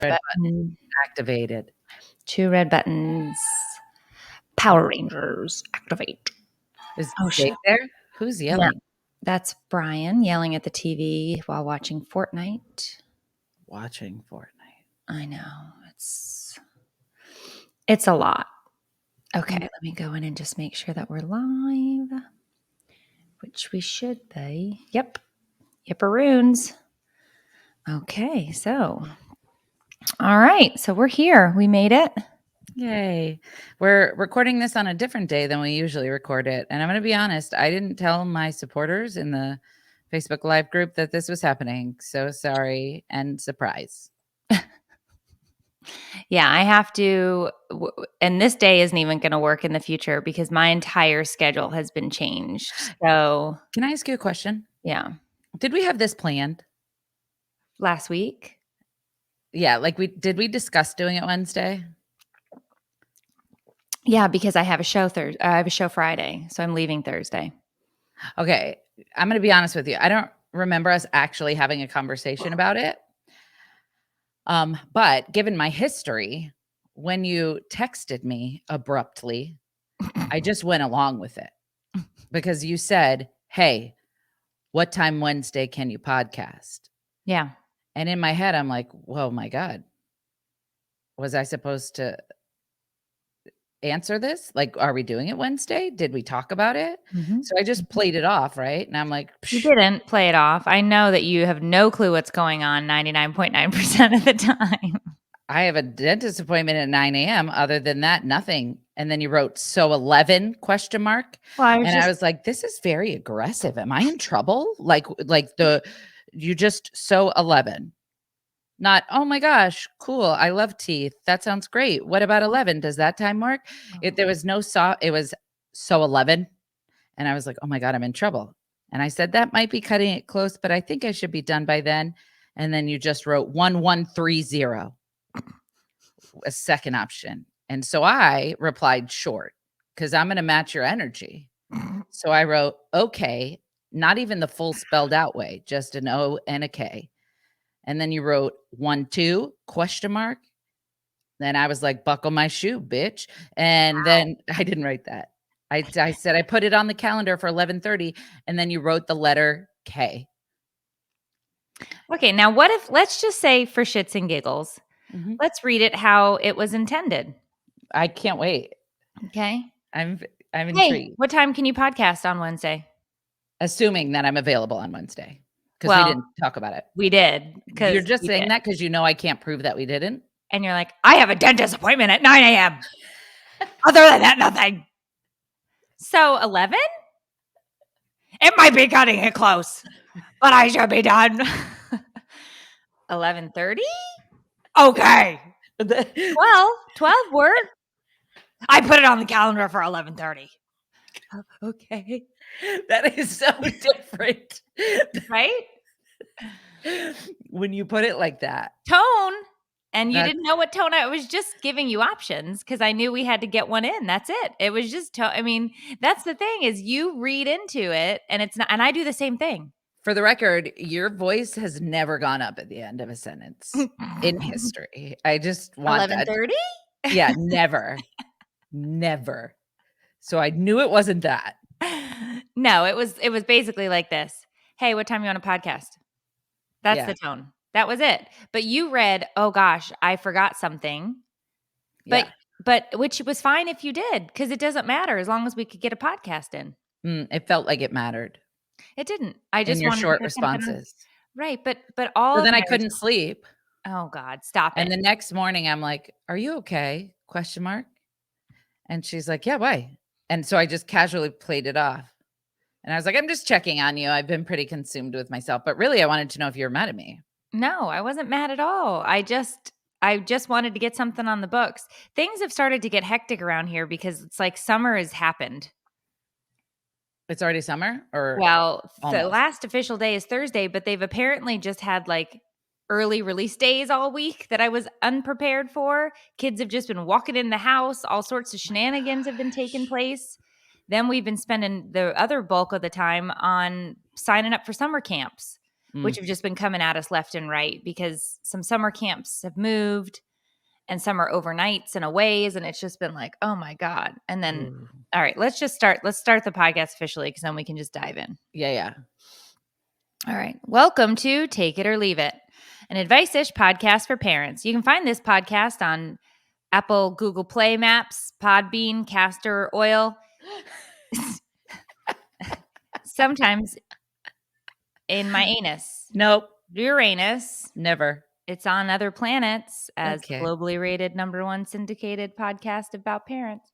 Red button activated. 2 red buttons. Power Rangers activate. Is Oh, Dave shit. there? Who's yelling? Yeah. That's Brian yelling at the TV while watching Fortnite. Watching Fortnite. I know. It's a lot. Okay, let me go in and just make sure that we're live, which we should be. Yep. Yipperoons. Okay, so. All right, so we're here. We made it. Yay. We're recording this on a different day than we usually record it. And I'm going to be honest, I didn't tell my supporters in the Facebook Live group that this was happening. So sorry and surprise. Yeah, I have to, and this day isn't even going to work in the future because my entire schedule has been changed. So, can I ask you a question? Yeah. Did we have this planned last week? Yeah, like did we discuss doing it Wednesday? Yeah, because I have a show I have a show Friday, so I'm leaving Thursday. Okay, I'm going to be honest with you. I don't remember us actually having a conversation about it. But given my history, when you texted me abruptly, I just went along with it because you said, "Hey, what time Wednesday can you podcast?" Yeah. And in my head, I'm like, "Whoa, my God. Was I supposed to answer this? Like, are we doing it Wednesday? Did we talk about it?" So I just played it off, right? And I'm like, You didn't play it off. I know that you have no clue what's going on 99.9% of the time. I have a dentist appointment at 9 a.m. Other than that, nothing. And then you wrote, so 11 question mark. Well, I was like, this is very aggressive. Am I in trouble? You just so 11. Not, oh my gosh, cool. I love teeth. That sounds great. What about 11? Does that time work? There was no it was so 11. And I was like, oh my God, I'm in trouble. And I said, that might be cutting it close, but I think I should be done by then. And then you just wrote 1130, a second option. And so I replied short because I'm going to match your energy. So I wrote, okay, not even the full spelled out way, just an O and a K. And then you wrote 12 question mark. Then I was like, buckle my shoe, bitch. And then I didn't write that. I said, I put it on the calendar for 11:30. And then you wrote the letter K. Okay. Now let's just say for shits and giggles, let's read it how it was intended. I can't wait. Okay. I'm intrigued. Hey, what time can you podcast on Wednesday? Assuming that I'm available on Wednesday. Because we didn't talk about it. We did. You're just saying that because you know I can't prove that we didn't? And you're like, I have a dentist appointment at 9 a.m. Other than that, nothing. So 11? It might be cutting it close, but I should be done. 11:30? Okay. 12 work? I put it on the calendar for 11:30. Okay. That is so different. Right? When you put it like that. Tone. And you didn't know what tone. I was just giving you options because I knew we had to get one in. That's it. It was just tone. I mean, that's the thing is you read into it and it's not, and I do the same thing. For the record, your voice has never gone up at the end of a sentence in history. I just want 11:30? Yeah, never. Never. So I knew it wasn't that. No, it was basically like this. Hey, what time you on a podcast? That's the tone. That was it. But you read, oh gosh, I forgot something. But which was fine if you did, because it doesn't matter as long as we could get a podcast in. It felt like it mattered. It didn't. I just wanted your short responses. Right. But all so then I couldn't sleep. Oh God, stop it. And the next morning I'm like, are you okay? Question mark. And she's like, yeah, why? And so I just casually played it off. And I was like, I'm just checking on you. I've been pretty consumed with myself. But really, I wanted to know if you were mad at me. No, I wasn't mad at all. I just wanted to get something on the books. Things have started to get hectic around here because it's like summer has happened. It's already summer? Or well, the last official day is Thursday, but they've apparently just had like early release days all week that I was unprepared for. Kids have just been walking in the house. All sorts of shenanigans have been taking place. Then we've been spending the other bulk of the time on signing up for summer camps. which have just been coming at us left and right because some summer camps have moved and some are overnights and aways. And it's just been like, oh my God. And then, all right, let's start the podcast officially because then we can just dive in. Yeah. All right. Welcome to Take It or Leave It, an advice-ish podcast for parents. You can find this podcast on Apple, Google Play Maps, Podbean, Castor Oil. Sometimes in my anus. Nope. Uranus. Never. It's on other planets as globally rated #1 syndicated podcast about parents.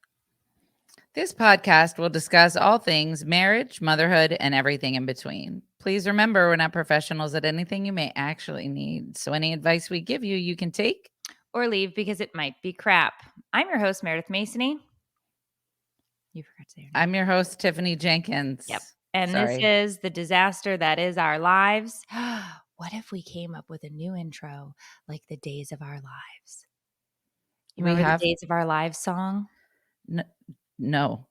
This podcast will discuss all things marriage, motherhood, and everything in between. Please remember, we're not professionals at anything you may actually need. So any advice we give you, you can take or leave because it might be crap. I'm your host, Meredith Masony. You forgot to say your name. I'm your host, Tiffany Jenkins. Yep. And This is the disaster that is our lives. What if we came up with a new intro like the Days of Our Lives? You remember the Days of Our Lives song? No.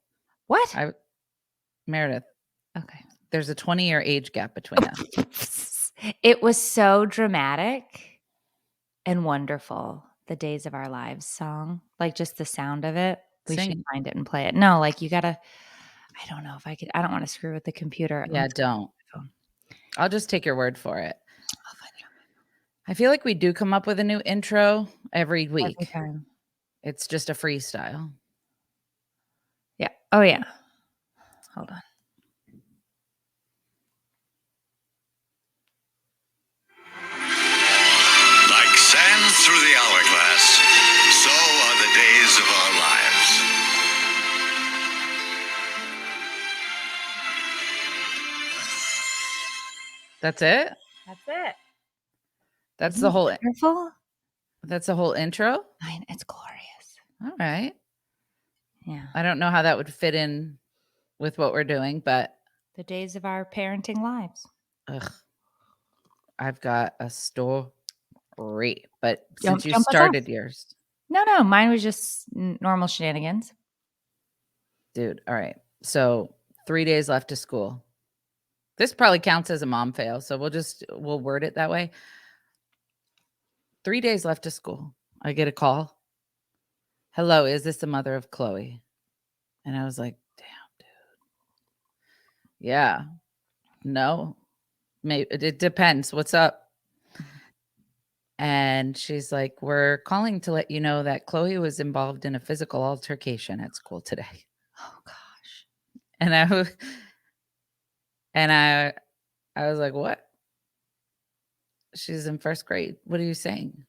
What? Meredith. Okay. There's a 20-year age gap between us. It was so dramatic and wonderful. The Days of Our Lives song. Like just the sound of it. We should find it and play it. No, like you gotta, I don't know if I could, I don't want to screw with the computer. Yeah, don't. I'll just take your word for it. I'll find it. I feel like we do come up with a new intro every week. Every time. It's just a freestyle. Yeah. Oh, yeah. Hold on. Like sand through the hourglass, so are the days of our lives. That's it? That's it. That's the whole wonderful? That's the whole intro? It's glorious. All right. Yeah. I don't know how that would fit in with what we're doing, but the days of our parenting lives. I've got a story, but since you started yours. No, mine was just normal shenanigans. Dude, all right. So 3 days left to school. This probably counts as a mom fail, so we'll word it that way. 3 days left to school. I get a call. Hello, is this the mother of Chloe? And I was like, damn, dude. Yeah. No. Maybe it depends. What's up? And she's like, we're calling to let you know that Chloe was involved in a physical altercation at school today. Oh gosh. And I was like, what? She's in first grade. What are you saying?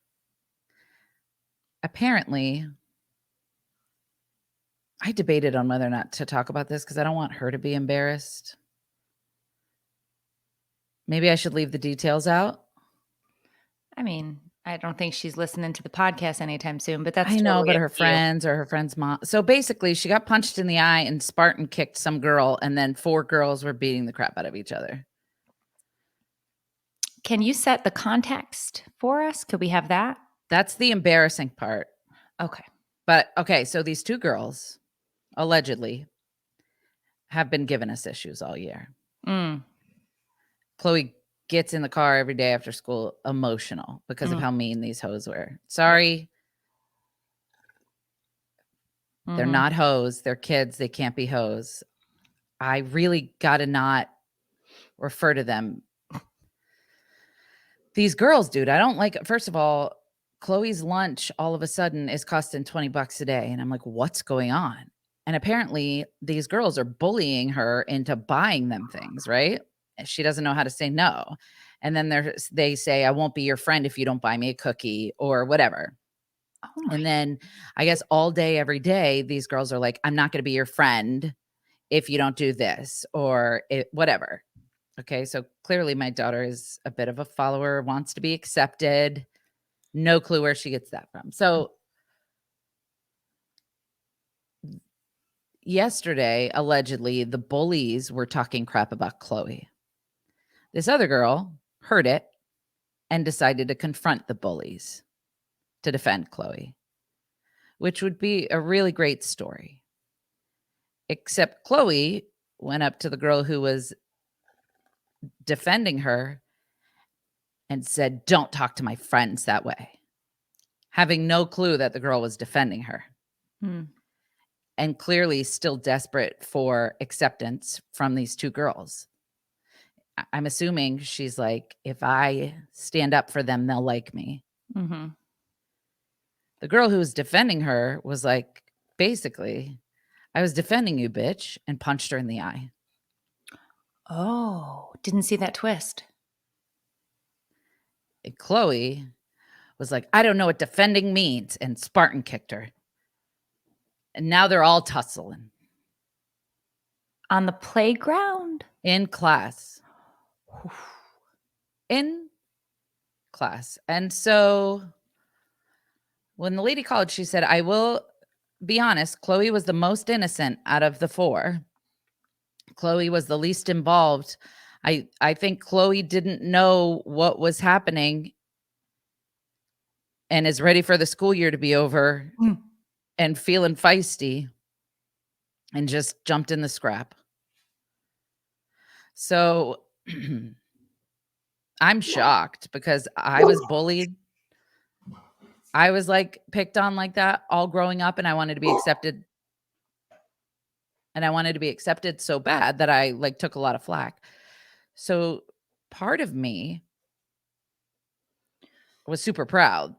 Apparently, I debated on whether or not to talk about this because I don't want her to be embarrassed. Maybe I should leave the details out. I mean, I don't think she's listening to the podcast anytime soon, but that's I know, but her friends or her friend's mom. So basically, she got punched in the eye and Spartan kicked some girl, and then 4 girls were beating the crap out of each other. Can you set the context for us? Could we have that? That's the embarrassing part. Okay. But okay, so these 2 girls allegedly have been giving us issues all year. Chloe gets in the car every day after school emotional because of how mean these hoes were. Sorry. They're not hoes. They're kids. They can't be hoes. I really got to not refer to them. These girls, dude, I don't like, first of all, Chloe's lunch all of a sudden is costing $20 a day. And I'm like, what's going on? And apparently these girls are bullying her into buying them things, right? She doesn't know how to say no. And then they say, I won't be your friend if you don't buy me a cookie or whatever. And then I guess all day, every day, these girls are like, I'm not going to be your friend if you don't do this or whatever. Okay. So clearly my daughter is a bit of a follower, wants to be accepted. No clue where she gets that from. So yesterday, allegedly, the bullies were talking crap about Chloe. This other girl heard it and decided to confront the bullies to defend Chloe, which would be a really great story. Except Chloe went up to the girl who was defending her and said, "Don't talk to my friends that way," having no clue that the girl was defending her. And clearly still desperate for acceptance from these two girls. I'm assuming she's like, if I stand up for them, they'll like me. Mm-hmm. The girl who was defending her was like, basically, "I was defending you, bitch," and punched her in the eye. Oh, didn't see that twist. And Chloe was like, "I don't know what defending means," and Spartan kicked her. And now they're all tussling On the playground? in class. In class. And so when the lady called, she said, "I will be honest, Chloe was the most innocent out of the four. Chloe was the least involved. I think Chloe didn't know what was happening and is ready for the school year to be over and feeling feisty and just jumped in the scrap." So I'm shocked because I was bullied. I was like picked on like that all growing up, and I wanted to be accepted. And I wanted to be accepted so bad that I like took a lot of flack. So part of me was super proud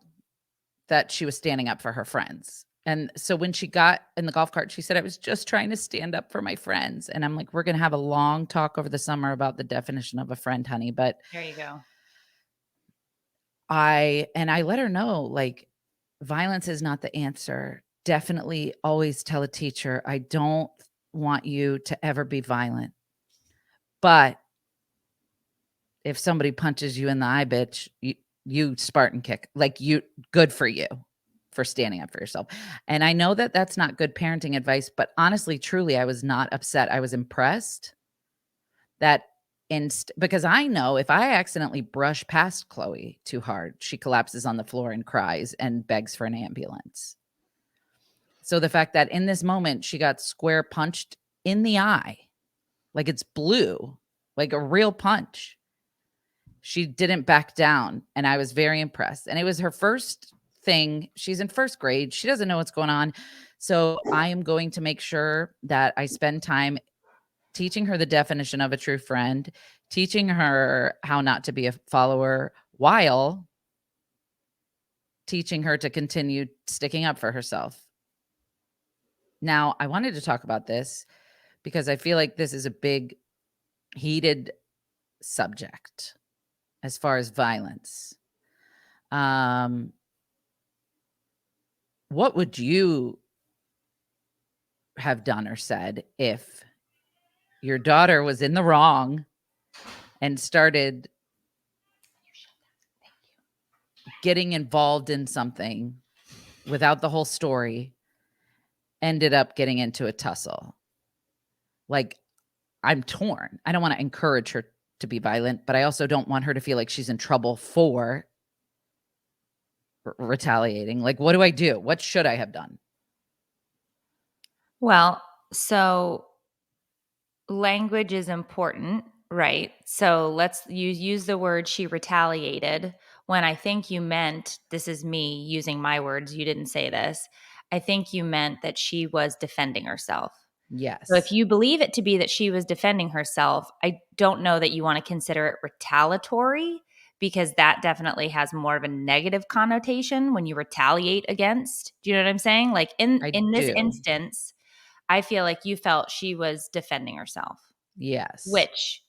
that she was standing up for her friends. And so when she got in the golf cart, she said, "I was just trying to stand up for my friends." And I'm like, we're going to have a long talk over the summer about the definition of a friend, honey. But There you go. I let her know, like, violence is not the answer. Definitely always tell a teacher, "I don't want you to ever be violent. But if somebody punches you in the eye, bitch, you Spartan kick. Like, you good for you for standing up for yourself." And I know that that's not good parenting advice, but honestly, truly, I was not upset. I was impressed that because I know if I accidentally brush past Chloe too hard, she collapses on the floor and cries and begs for an ambulance. So the fact that in this moment she got square punched in the eye, like it's blue, like a real punch, she didn't back down, and I was very impressed. And it was her first thing. She's in first grade. She doesn't know what's going on. So I am going to make sure that I spend time teaching her the definition of a true friend, teaching her how not to be a follower while teaching her to continue sticking up for herself. Now, I wanted to talk about this because I feel like this is a big, heated subject as far as violence. What would you have done or said if your daughter was in the wrong and started getting involved in something without the whole story, ended up getting into a tussle? Like, I'm torn. I don't want to encourage her to be violent, but I also don't want her to feel like she's in trouble for retaliating. Like, what do I do? What should I have done? Well, so language is important, right? So let's use the word "she retaliated" when I think you meant, this is me using my words, you didn't say this. I think you meant that she was defending herself. Yes. So if you believe it to be that she was defending herself, I don't know that you want to consider it retaliatory, because that definitely has more of a negative connotation when you retaliate against. Do you know what I'm saying? Like in I this do. instance, I feel like you felt she was defending herself, Yes. which,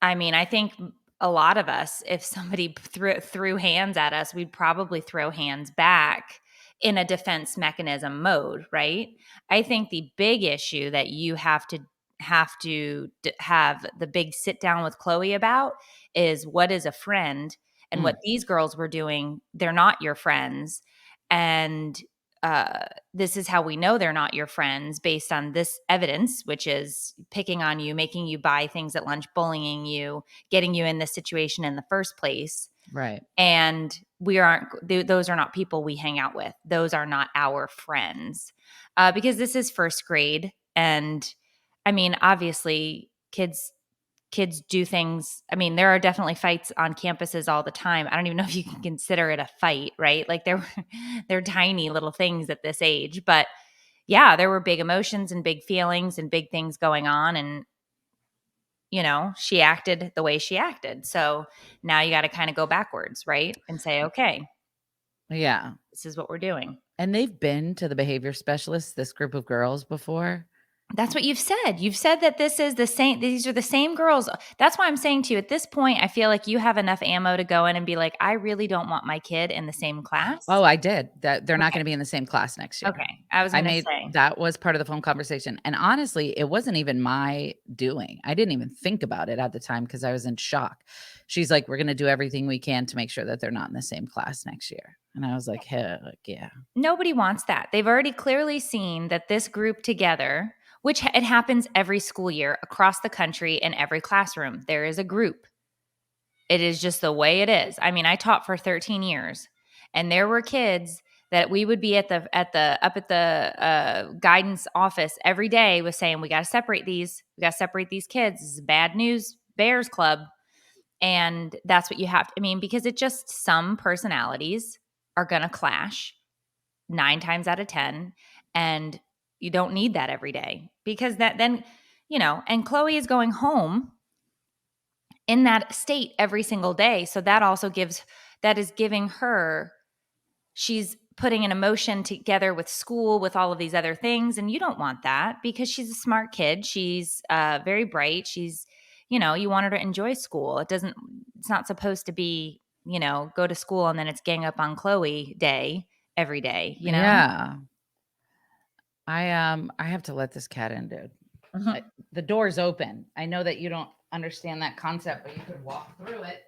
I mean, I think a lot of us, if somebody threw hands at us, we'd probably throw hands back in a defense mechanism mode, right? I think the big issue that you have to have the big sit down with Chloe about is, what is a friend, and what these girls were doing. They're not your friends, and this is how we know they're not your friends, based on this evidence, which is picking on you, making you buy things at lunch, bullying you, getting you in this situation in the first place. Right. And those are not people we hang out with. Those are not our friends, because this is first grade. And I mean, obviously kids kids do things. I mean, there are definitely fights on campuses all the time. I don't even know if you can consider it a fight, right? Like they're tiny little things at this age, but yeah, there were big emotions and big feelings and big things going on. And, she acted the way she acted. So now you got to kind of go backwards, right? And say, okay, Yeah. this is what we're doing. And they've been to the behavior specialist, this group of girls, before. That's what you've said. You've said that this is the same. These are the same girls. That's why I'm saying to you at this point, I feel like you have enough ammo to go in and be like, I really don't want my kid in the same class. Oh, I did. That they're not Okay. going to be in the same class next year. Okay. I was going to say. That was part of the phone conversation. And honestly, it wasn't even my doing. I didn't even think about it at the time because I was in shock. She's like, we're going to do everything we can to make sure that they're not in the same class next year. And I was like, heck yeah. Nobody wants that. They've already clearly seen that this group together, which it happens every school year across the country in every classroom, there is a group. It is just the way it is. I mean, I taught for 13 years, and there were kids that we would be up at the guidance office every day was saying, we got to separate these. We got to separate these kids. This is bad news, Bears Club. And that's what you have to, because it just, some personalities are going to clash 9 times out of 10. And you don't need that every day because that then, and Chloe is going home in that state every single day. So that also is giving her, she's putting an emotion together with school, with all of these other things. And you don't want that because she's a smart kid. She's very bright. She's, you want her to enjoy school. It's not supposed to be, go to school and then it's gang up on Chloe day every day, Yeah. I have to let this cat in, dude. Mhm. The door's open. I know that you don't understand that concept, but you could walk through it.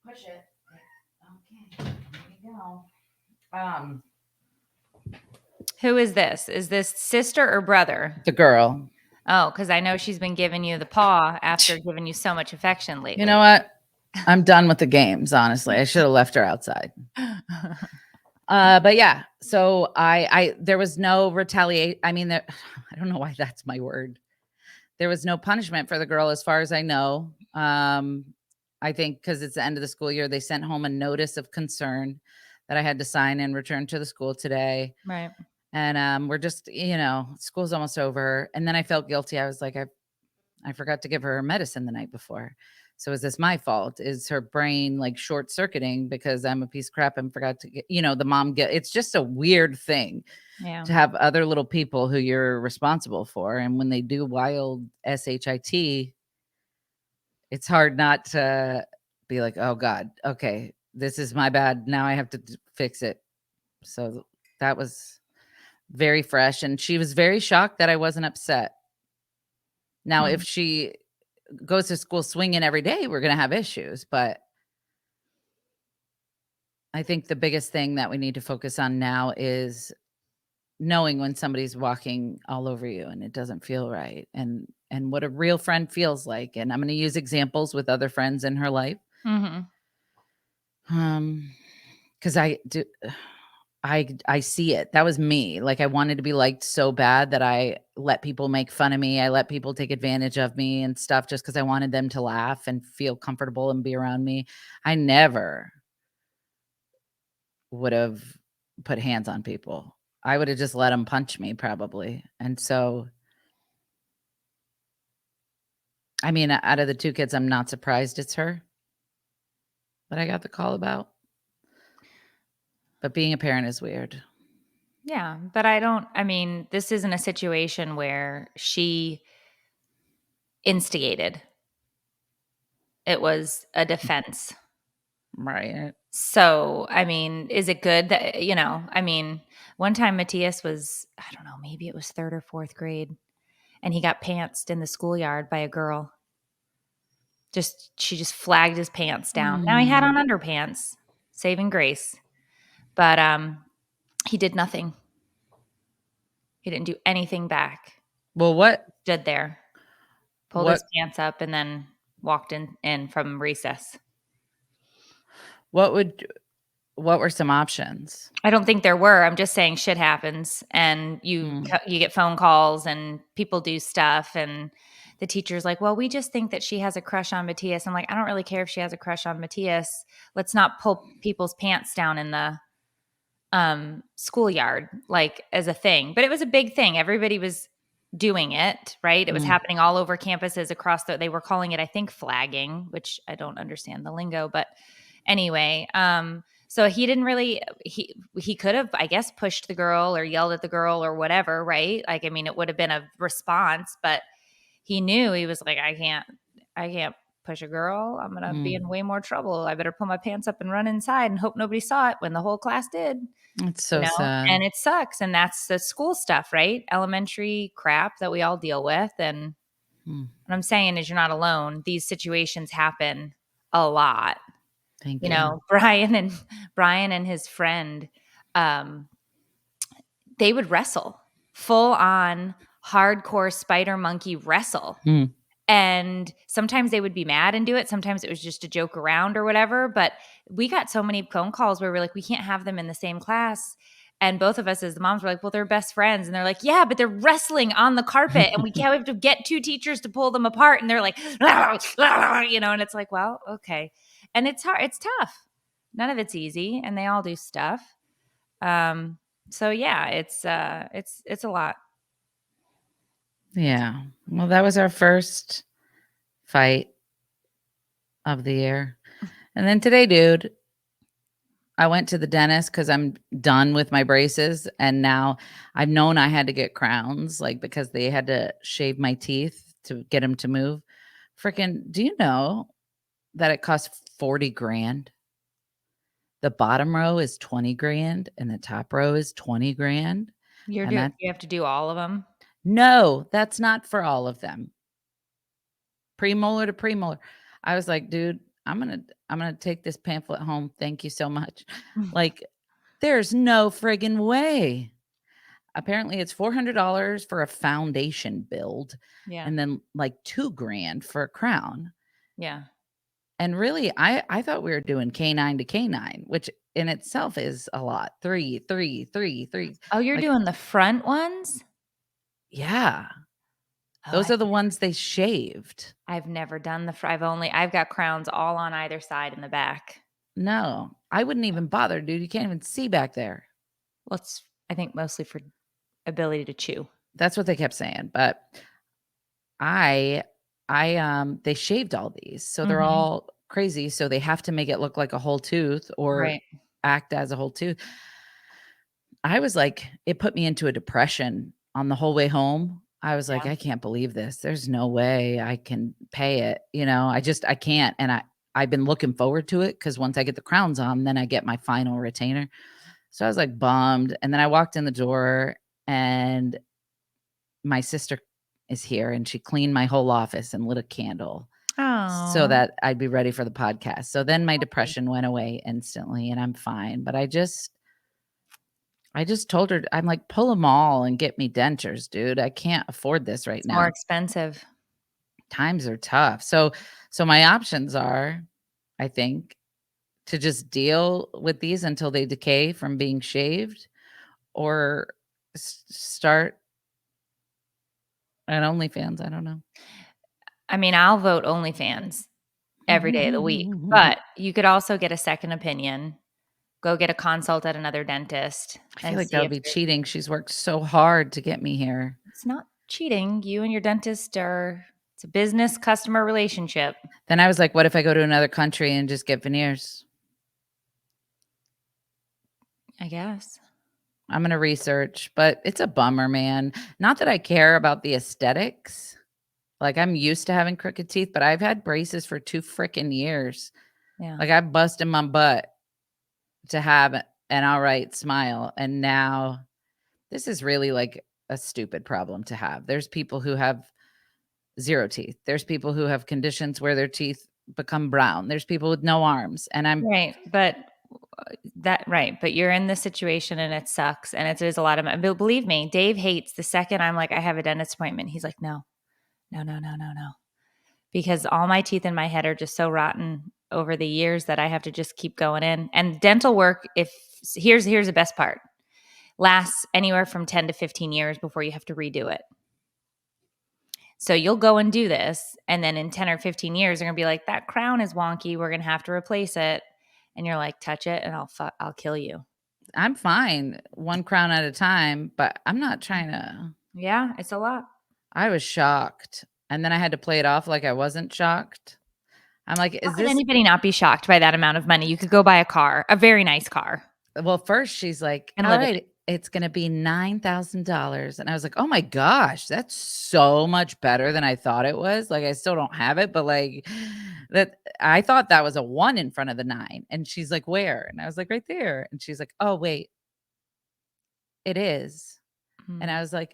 Push it. Okay, there you go. Who is this? Is this sister or brother? The girl. Oh, because I know she's been giving you the paw after giving you so much affection lately. You know what? I'm done with the games, honestly. I should have left her outside. But yeah, so there was no retaliate. I don't know why that's my word. There was no punishment for the girl as far as I know. I think because it's the end of the school year, they sent home a notice of concern that I had to sign and return to the school today. Right. And we're just, school's almost over. And then I felt guilty. I was like, I forgot to give her medicine the night before. So is this my fault? Is her brain like short circuiting because I'm a piece of crap and forgot to get, the mom it's just a weird thing to have other little people who you're responsible for. And when they do wild SHIT, it's hard not to be like, oh God, okay, this is my bad. Now I have to fix it. So that was very fresh. And she was very shocked that I wasn't upset. Now, if she goes to school swinging every day, we're going to have issues. But I think the biggest thing that we need to focus on now is knowing when somebody's walking all over you and it doesn't feel right, and what a real friend feels like. And I'm going to use examples with other friends in her life. Because I see it. That was me. Like I wanted to be liked so bad that I let people make fun of me. I let people take advantage of me and stuff just because I wanted them to laugh and feel comfortable and be around me. I never would have put hands on people. I would have just let them punch me probably. And so, out of the 2 kids, I'm not surprised it's her that I got the call about. But being a parent is weird. Yeah, but this isn't a situation where she instigated. It was a defense. Right. So, is it good that, one time Matthias was, I don't know, maybe it was 3rd or 4th grade, and he got pantsed in the schoolyard by a girl. She just flagged his pants down. Now he had on underpants, saving grace. But he did nothing. He didn't do anything back. Well, what? Stood there, pulled his pants up, and then walked in from recess. What were some options? I don't think there were. I'm just saying shit happens, and you get phone calls and people do stuff, and the teacher's like, well, we just think that she has a crush on Matthias. I'm like, I don't really care if she has a crush on Matthias. Let's not pull people's pants down in the schoolyard, like as a thing. But it was a big thing. Everybody was doing it, right? It was happening all over campuses across they were calling it, I think, flagging, which I don't understand the lingo, but anyway, so he didn't really, he could have, I guess, pushed the girl or yelled at the girl or whatever, right? Like, I mean, it would have been a response, but he knew, he was like, I can't push a girl. I'm going to be in way more trouble. I better pull my pants up and run inside and hope nobody saw it when the whole class did. It's so sad. And it sucks. And that's the school stuff, right? Elementary crap that we all deal with. And what I'm saying is you're not alone. These situations happen a lot. Thank you. You know, Brian and his friend, they would wrestle, full on hardcore spider monkey wrestle. And sometimes they would be mad and do it. Sometimes it was just a joke around or whatever. But we got so many phone calls where we're like, we can't have them in the same class. And both of us as the moms were like, well, they're best friends. And they're like, yeah, but they're wrestling on the carpet. And we have to get 2 teachers to pull them apart. And they're like, you know, and it's like, well, okay. And it's hard. It's tough. None of it's easy. And they all do stuff. So yeah, it's a lot. Yeah. Well, that was our first fight of the year. And then today, dude, I went to the dentist because I'm done with my braces. And now I've known I had to get crowns, like because they had to shave my teeth to get them to move. Freaking, do you know that it costs 40 grand? The bottom row is 20 grand and the top row is 20 grand. You have to do all of them? No, that's not for all of them. Premolar to premolar. I was like, dude, I'm gonna take this pamphlet home. Thank you so much. Like, there's no friggin' way. Apparently, it's $400 for a foundation build, and then like $2,000 for a crown. Yeah. And really, I thought we were doing canine to canine, which in itself is a lot. 3, 3, 3, 3. Oh, you're doing the front ones? Yeah. Those are the ones they shaved. I've never done I've got crowns all on either side in the back. No, I wouldn't even bother, dude. You can't even see back there. Well, it's, I think, mostly for ability to chew. That's what they kept saying. But they shaved all these. So they're all crazy. So they have to make it look like a whole tooth or act as a whole tooth. I was like, it put me into a depression on the whole way home. I was like, I can't believe this. There's no way I can pay it. You know, I can't. And I've been looking forward to it because once I get the crowns on, then I get my final retainer. So I was like bummed. And then I walked in the door and my sister is here and she cleaned my whole office and lit a candle so that I'd be ready for the podcast. So then my depression went away instantly and I'm fine. But I just told her, I'm like, pull them all and get me dentures, dude. I can't afford this right now. More expensive. Times are tough. So my options are, I think, to just deal with these until they decay from being shaved or start at OnlyFans. I don't know. I mean, I'll vote OnlyFans every day of the week, but you could also get a second opinion. Go get a consult at another dentist. I feel like that would be cheating. She's worked so hard to get me here. It's not cheating. You and your dentist it's a business customer relationship. Then I was like, what if I go to another country and just get veneers? I guess. I'm going to research, but it's a bummer, man. Not that I care about the aesthetics. Like I'm used to having crooked teeth, but I've had braces for 2 freaking years. Yeah. Like I busted my butt to have an outright smile. And now this is really like a stupid problem to have. There's people who have 0 teeth. There's people who have conditions where their teeth become brown. There's people with no arms. And I'm right. But but you're in this situation and it sucks. And it is a lot of, but believe me, Dave hates the second I'm like, I have a dentist appointment. He's like, no. Because all my teeth in my head are just so rotten over the years that I have to just keep going in. And dental work, here's the best part, lasts anywhere from 10 to 15 years before you have to redo it. So you'll go and do this, and then in 10 or 15 years, they're gonna be like, that crown is wonky. We're gonna have to replace it. And you're like, touch it, and I'll kill you. I'm fine, one crown at a time, but I'm not trying to. Yeah, it's a lot. I was shocked, and then I had to play it off like I wasn't shocked. I'm like, How is could this? anybody not be shocked by that amount of money? You could go buy a car, a very nice car. Well, first she's like, And all live in it. right, it's going to be $9,000. And I was like, oh my gosh, that's so much better than I thought it was. Like, I still don't have it, but like that, I thought that was a 1 in front of the 9. And she's like, where? And I was like, right there. And she's like, oh, wait, it is. And I was like,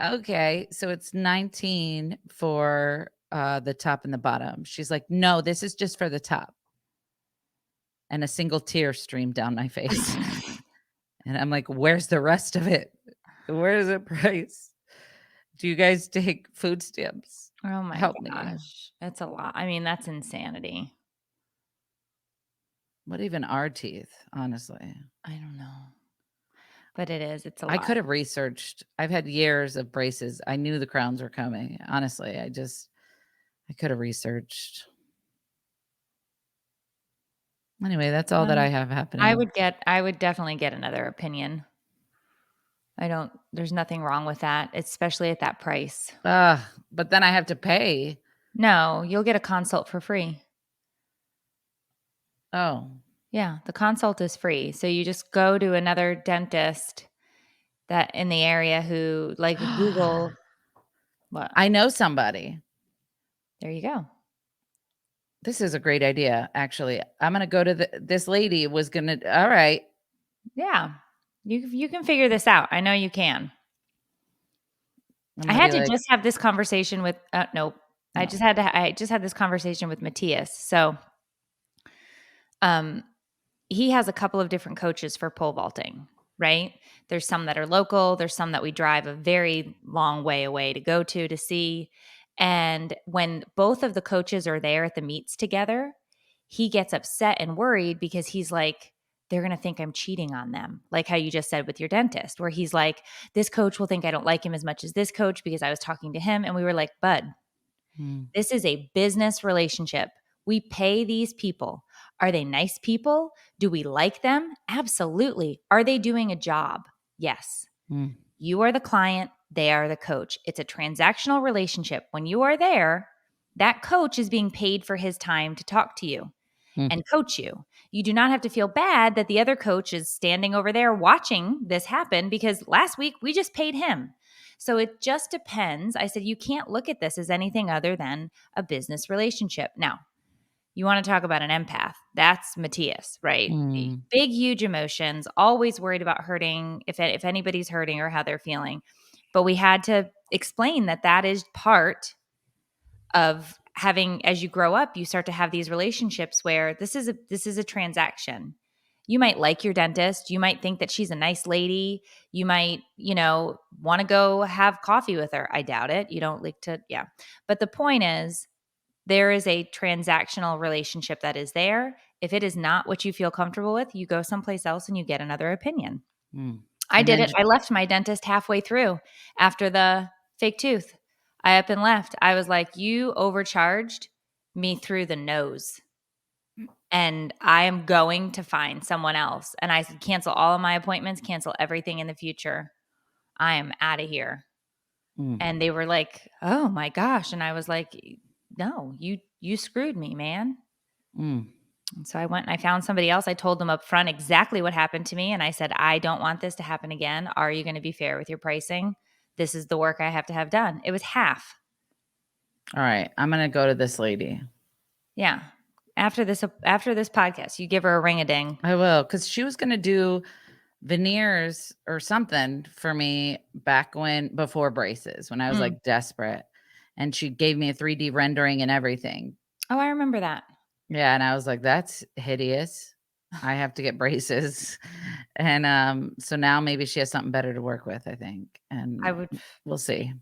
okay, so it's 19 for the top and the bottom. She's like, no, this is just for the top. And a single tear streamed down my face. And I'm like, where's the rest of it? Where's the price? Do you guys take food stamps? Oh my Help me. gosh. That's a lot. I mean, that's insanity. What even are teeth, honestly? I don't know. But it is. It's a lot. I could have researched. I've had years of braces. I knew the crowns were coming. Honestly, I could have researched. Anyway, that's all that I have happening. I would definitely get another opinion. There's nothing wrong with that, especially at that price. But then I have to pay. No, you'll get a consult for free. Oh. Yeah, the consult is free. So you just go to another dentist that in the area who like Google. What? I know somebody. There you go. This is a great idea, actually. I'm going to go to this lady was going to, all right. Yeah. You can figure this out. I know you can. I had to just have this conversation with, nope. No. I just had this conversation with Matthias. So, he has a couple of different coaches for pole vaulting, right? There's some that are local. There's some that we drive a very long way away to go to see. And when both of the coaches are there at the meets together, he gets upset and worried because he's like, they're going to think I'm cheating on them. Like how you just said with your dentist, where he's like, this coach will think I don't like him as much as this coach because I was talking to him. And we were like, bud, this is a business relationship. We pay these people. Are they nice people? Do we like them? Absolutely. Are they doing a job? Yes. You are the client. They are the coach. It's a transactional relationship. When you are there, that coach is being paid for his time to talk to you and coach you. You do not have to feel bad that the other coach is standing over there watching this happen because last week we just paid him. So it just depends. I said, you can't look at this as anything other than a business relationship. Now, you want to talk about an empath. That's Matthias, right? Big, huge emotions, always worried about hurting, if anybody's hurting or how they're feeling. But we had to explain that is part of having, as you grow up, you start to have these relationships where this is a transaction. You might like your dentist. You might think that she's a nice lady. You might, want to go have coffee with her. I doubt it. You don't like to, yeah. But the point is, there is a transactional relationship that is there. If it is not what you feel comfortable with, you go someplace else and you get another opinion. I did it. I left my dentist halfway through after the fake tooth. I up and left. I was like, you overcharged me through the nose. And I am going to find someone else. And I said, cancel all of my appointments, cancel everything in the future. I am out of here. And they were like, oh my gosh. And I was like, no, you screwed me, man. And so I went and I found somebody else. I told them up front exactly what happened to me. And I said, I don't want this to happen again. Are you going to be fair with your pricing? This is the work I have to have done. It was half. All right. I'm going to go to this lady. Yeah. After this podcast, you give her a ring-a-ding. I will. Because she was going to do veneers or something for me before braces, when I was like desperate. And she gave me a 3D rendering and everything. Oh, I remember that. Yeah. And I was like, that's hideous. I have to get braces. And so now maybe she has something better to work with, I think. And we'll see.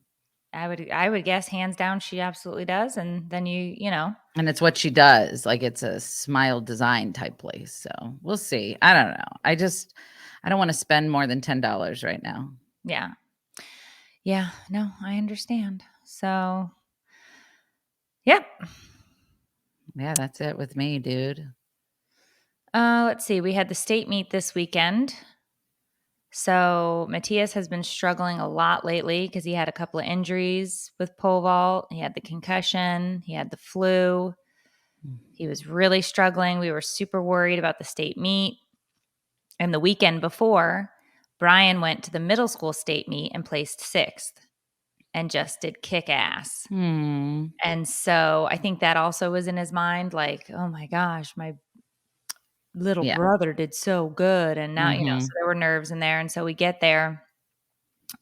I would guess hands down she absolutely does. And then you know. And it's what she does. Like it's a smile design type place. So we'll see. I don't know. I don't want to spend more than $10 right now. Yeah. Yeah. No, I understand. So, yeah. Yeah, that's it with me, dude. Let's see. We had the state meet this weekend. So Matthias has been struggling a lot lately because he had a couple of injuries with pole vault. He had the concussion. He had the flu. He was really struggling. We were super worried about the state meet. And the weekend before, Brian went to the middle school state meet and placed 6th and just did kick ass. And so I think that also was in his mind, like, oh my gosh, my little Yeah. brother did so good. And now, so there were nerves in there. And so we get there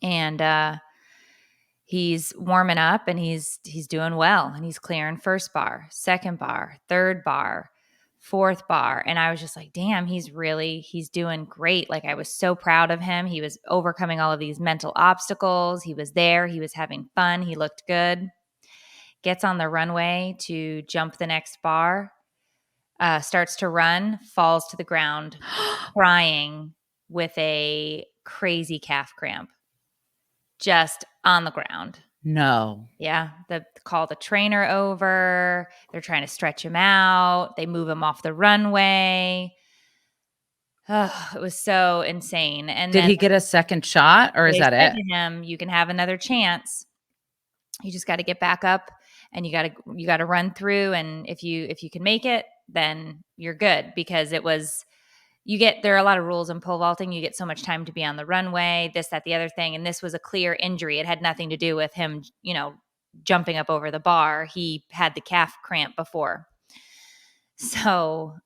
and he's warming up and he's doing well and he's clearing first bar, second bar, third bar, fourth bar. And I was just like, damn, he's doing great. Like I was so proud of him. He was overcoming all of these mental obstacles. He was there. He was having fun. He looked good. Gets on the runway to jump the next bar, starts to run, falls to the ground, crying with a crazy calf cramp, just on the ground. No. Yeah. Call the trainer over. They're trying to stretch him out. They move him off the runway. Oh, it was so insane. And Did then he get a second shot or is they that said it? to him, you can have another chance. You just got to get back up and you got to run through. And if you can make it, then you're good, because there are a lot of rules in pole vaulting. You get so much time to be on the runway, this, that, the other thing. And this was a clear injury. It had nothing to do with him, jumping up over the bar. He had the calf cramp before. So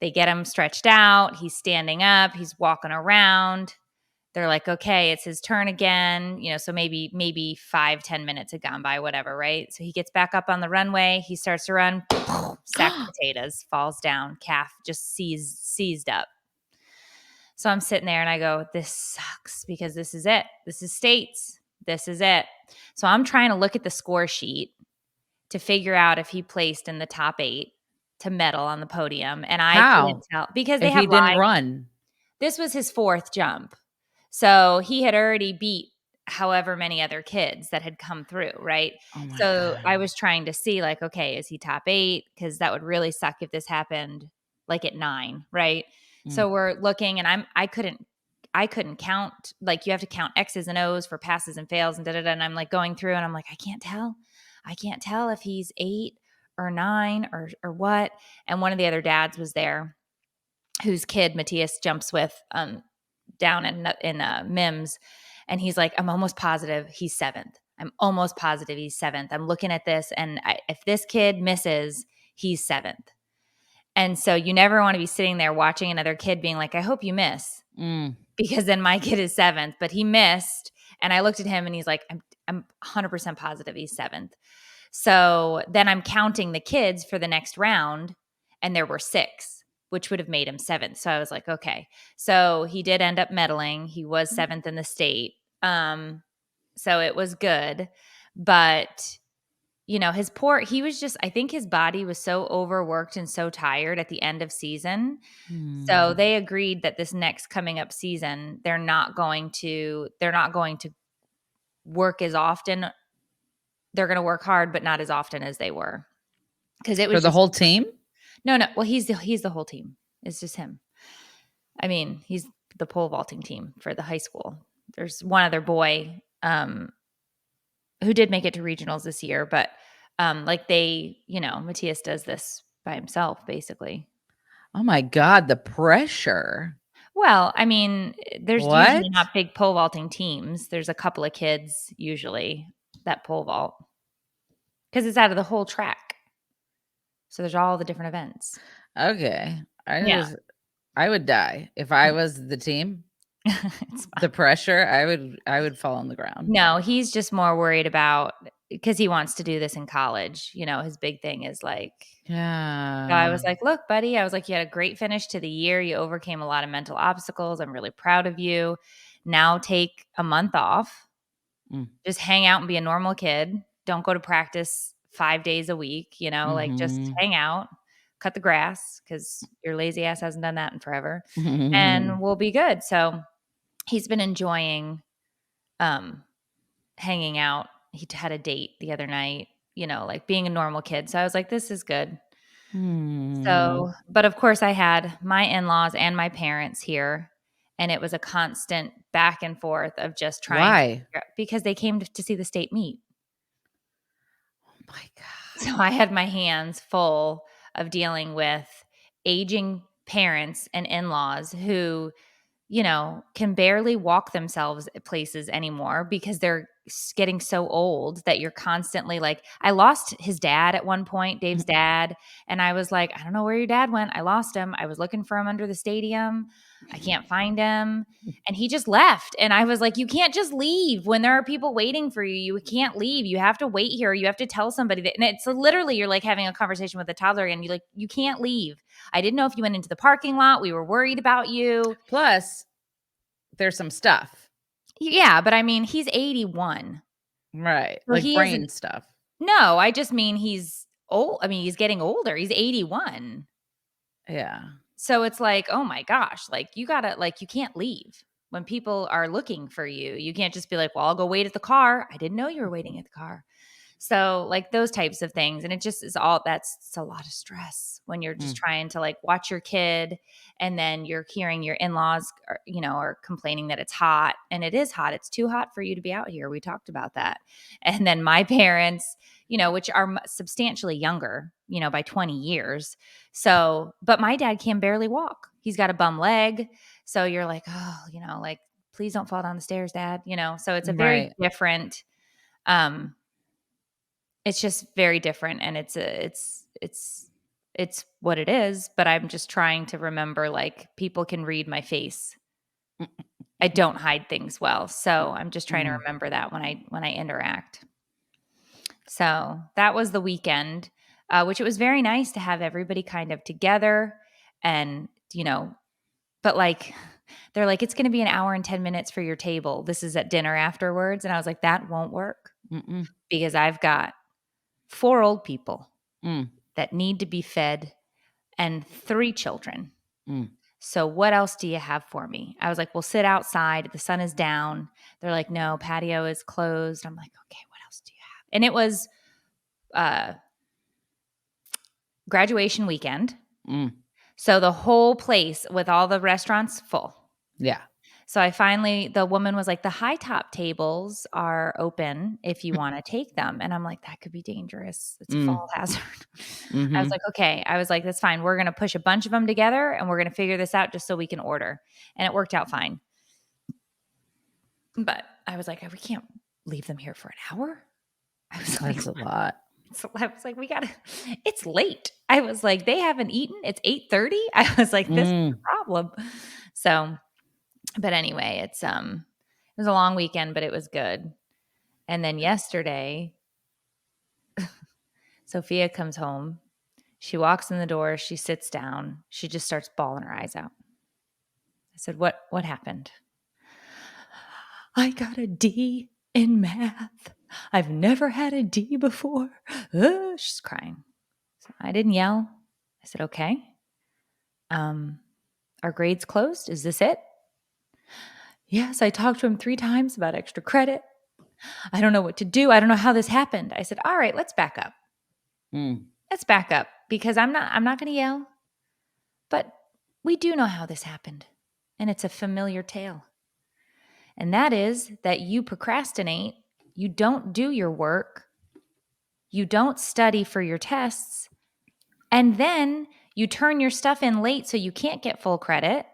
they get him stretched out. He's standing up. He's walking around. They're like, okay, it's his turn again. So maybe 5-10 minutes had gone by, whatever, right? So he gets back up on the runway. He starts to run, sack of potatoes, falls down, calf just seized up. So I'm sitting there and I go, this sucks, because this is it. This is states. This is it. So I'm trying to look at the score sheet to figure out if he placed in the top 8 to medal on the podium. And I couldn't tell, because they if have he didn't live. run. This was his 4th jump. So he had already beat however many other kids that had come through, right? Oh my So God. I was trying to see, like, okay, is he top 8? Because that would really suck if this happened like at 9, right? So we're looking, and I couldn't count. Like, you have to count X's and O's for passes and fails and da-da-da. And I'm like going through and I'm like, I can't tell if he's 8 or 9 or what. And one of the other dads was there, whose kid Matthias jumps with, down in Mims, and he's like, I'm almost positive he's 7th. I'm almost positive he's 7th. I'm looking at this, and if this kid misses, he's 7th. And so you never want to be sitting there watching another kid being like, I hope you miss, because then my kid is 7th, but he missed. And I looked at him and he's like, I'm 100% positive he's 7th. So then I'm counting the kids for the next round, and there were 6, which would have made him 7th. So I was like, okay. So he did end up medaling. He was 7th in the state. So it was good. But, he was just, I think his body was so overworked and so tired at the end of season. So they agreed that this next coming up season, they're not going to work as often. They're going to work hard, but not as often as they were. Because it was for the whole team? No. Well, he's the whole team. It's just him. I mean, he's the pole vaulting team for the high school. There's one other boy who did make it to regionals this year, but Matthias does this by himself, basically. Oh my God, the pressure. Well, I mean, there's What? usually not big pole vaulting teams. There's a couple of kids usually that pole vault, because it's out of the whole track. So there's all the different events. Okay. Yeah. I would die if I was the team. The pressure, I would fall on the ground. No, he's just more worried about, because he wants to do this in college. His big thing is like, yeah. So I was like, look, buddy, I was like, you had a great finish to the year. You overcame a lot of mental obstacles. I'm really proud of you. Now take a month off. Just hang out and be a normal kid. Don't go to practice 5 days a week, like just hang out, cut the grass, because your lazy ass hasn't done that in forever, and we'll be good. So he's been enjoying hanging out. he had a date the other night, like being a normal kid. So I was like, this is good. So, but of course I had my in-laws and my parents here, and it was a constant back and forth of just trying Why? because they came to see the state meet. Oh my God. So I had my hands full of dealing with aging parents and in-laws who can barely walk themselves at places anymore because they're getting so old that you're constantly like, I lost his dad at one point, Dave's dad. And I was like, I don't know where your dad went. I lost him. I was looking for him under the stadium. I can't find him. And he just left. And I was like, you can't just leave when there are people waiting for you. You can't leave. You have to wait here. You have to tell somebody that. And it's literally, you're like having a conversation with a toddler and you can't leave. I didn't know if you went into the parking lot. We were worried about you. Plus, there's some stuff. Yeah, but I mean, he's 81. Right. So like he brain isn't. stuff. No, I just mean he's old. I mean, he's getting older. He's 81. Yeah. So it's like, oh my gosh, like you can't leave when people are looking for you. You can't just be like, well, I'll go wait at the car. I didn't know you were waiting at the car. So like those types of things. And it just is it's a lot of stress when you're just trying to like watch your kid and then you're hearing your in-laws, are complaining that it's hot, and it is hot. It's too hot for you to be out here. We talked about that. And then my parents, which are substantially younger, by 20 years. So, but my dad can barely walk. He's got a bum leg. So you're like, oh, like, please don't fall down the stairs, Dad. So it's a very different, it's just very different, and it's what it is, but I'm just trying to remember, like, people can read my face. I don't hide things well, so I'm just trying to remember that when I interact. So, that was the weekend, which it was very nice to have everybody kind of together and, but, like, they're like, "It's gonna be an hour and 10 minutes for your table. This is at dinner afterwards," and I was like, "That won't work." Because I've got 4 old people that need to be fed and 3 children. So what else do you have for me? I was like, we'll sit outside. The sun is down. They're like, no, patio is closed. I'm like, okay, what else do you have? And it was graduation weekend. So the whole place with all the restaurants full. Yeah. So the woman was like, the high top tables are open if you want to take them. And I'm like, that could be dangerous. It's a fall hazard. I was like, okay. I was like, that's fine. We're going to push a bunch of them together and we're going to figure this out just so we can order. And it worked out fine. But I was like, we can't leave them here for an hour. I was like, that's a lot. So I was like, it's late. I was like, they haven't eaten. It's 8:30. I was like, this is a problem. So, but anyway, it was a long weekend, but it was good. And then yesterday, Sophia comes home. She walks in the door. She sits down. She just starts bawling her eyes out. I said, what happened? I got a D in math. I've never had a D before. She's crying. So I didn't yell. I said, okay. Our grades closed. Is this it? Yes, I talked to him 3 times about extra credit. I don't know what to do. I don't know how this happened. I said, all right, let's back up. Let's back up because I'm not going to yell. But we do know how this happened. And it's a familiar tale. And that is that you procrastinate. You don't do your work. You don't study for your tests. And then you turn your stuff in late so you can't get full credit.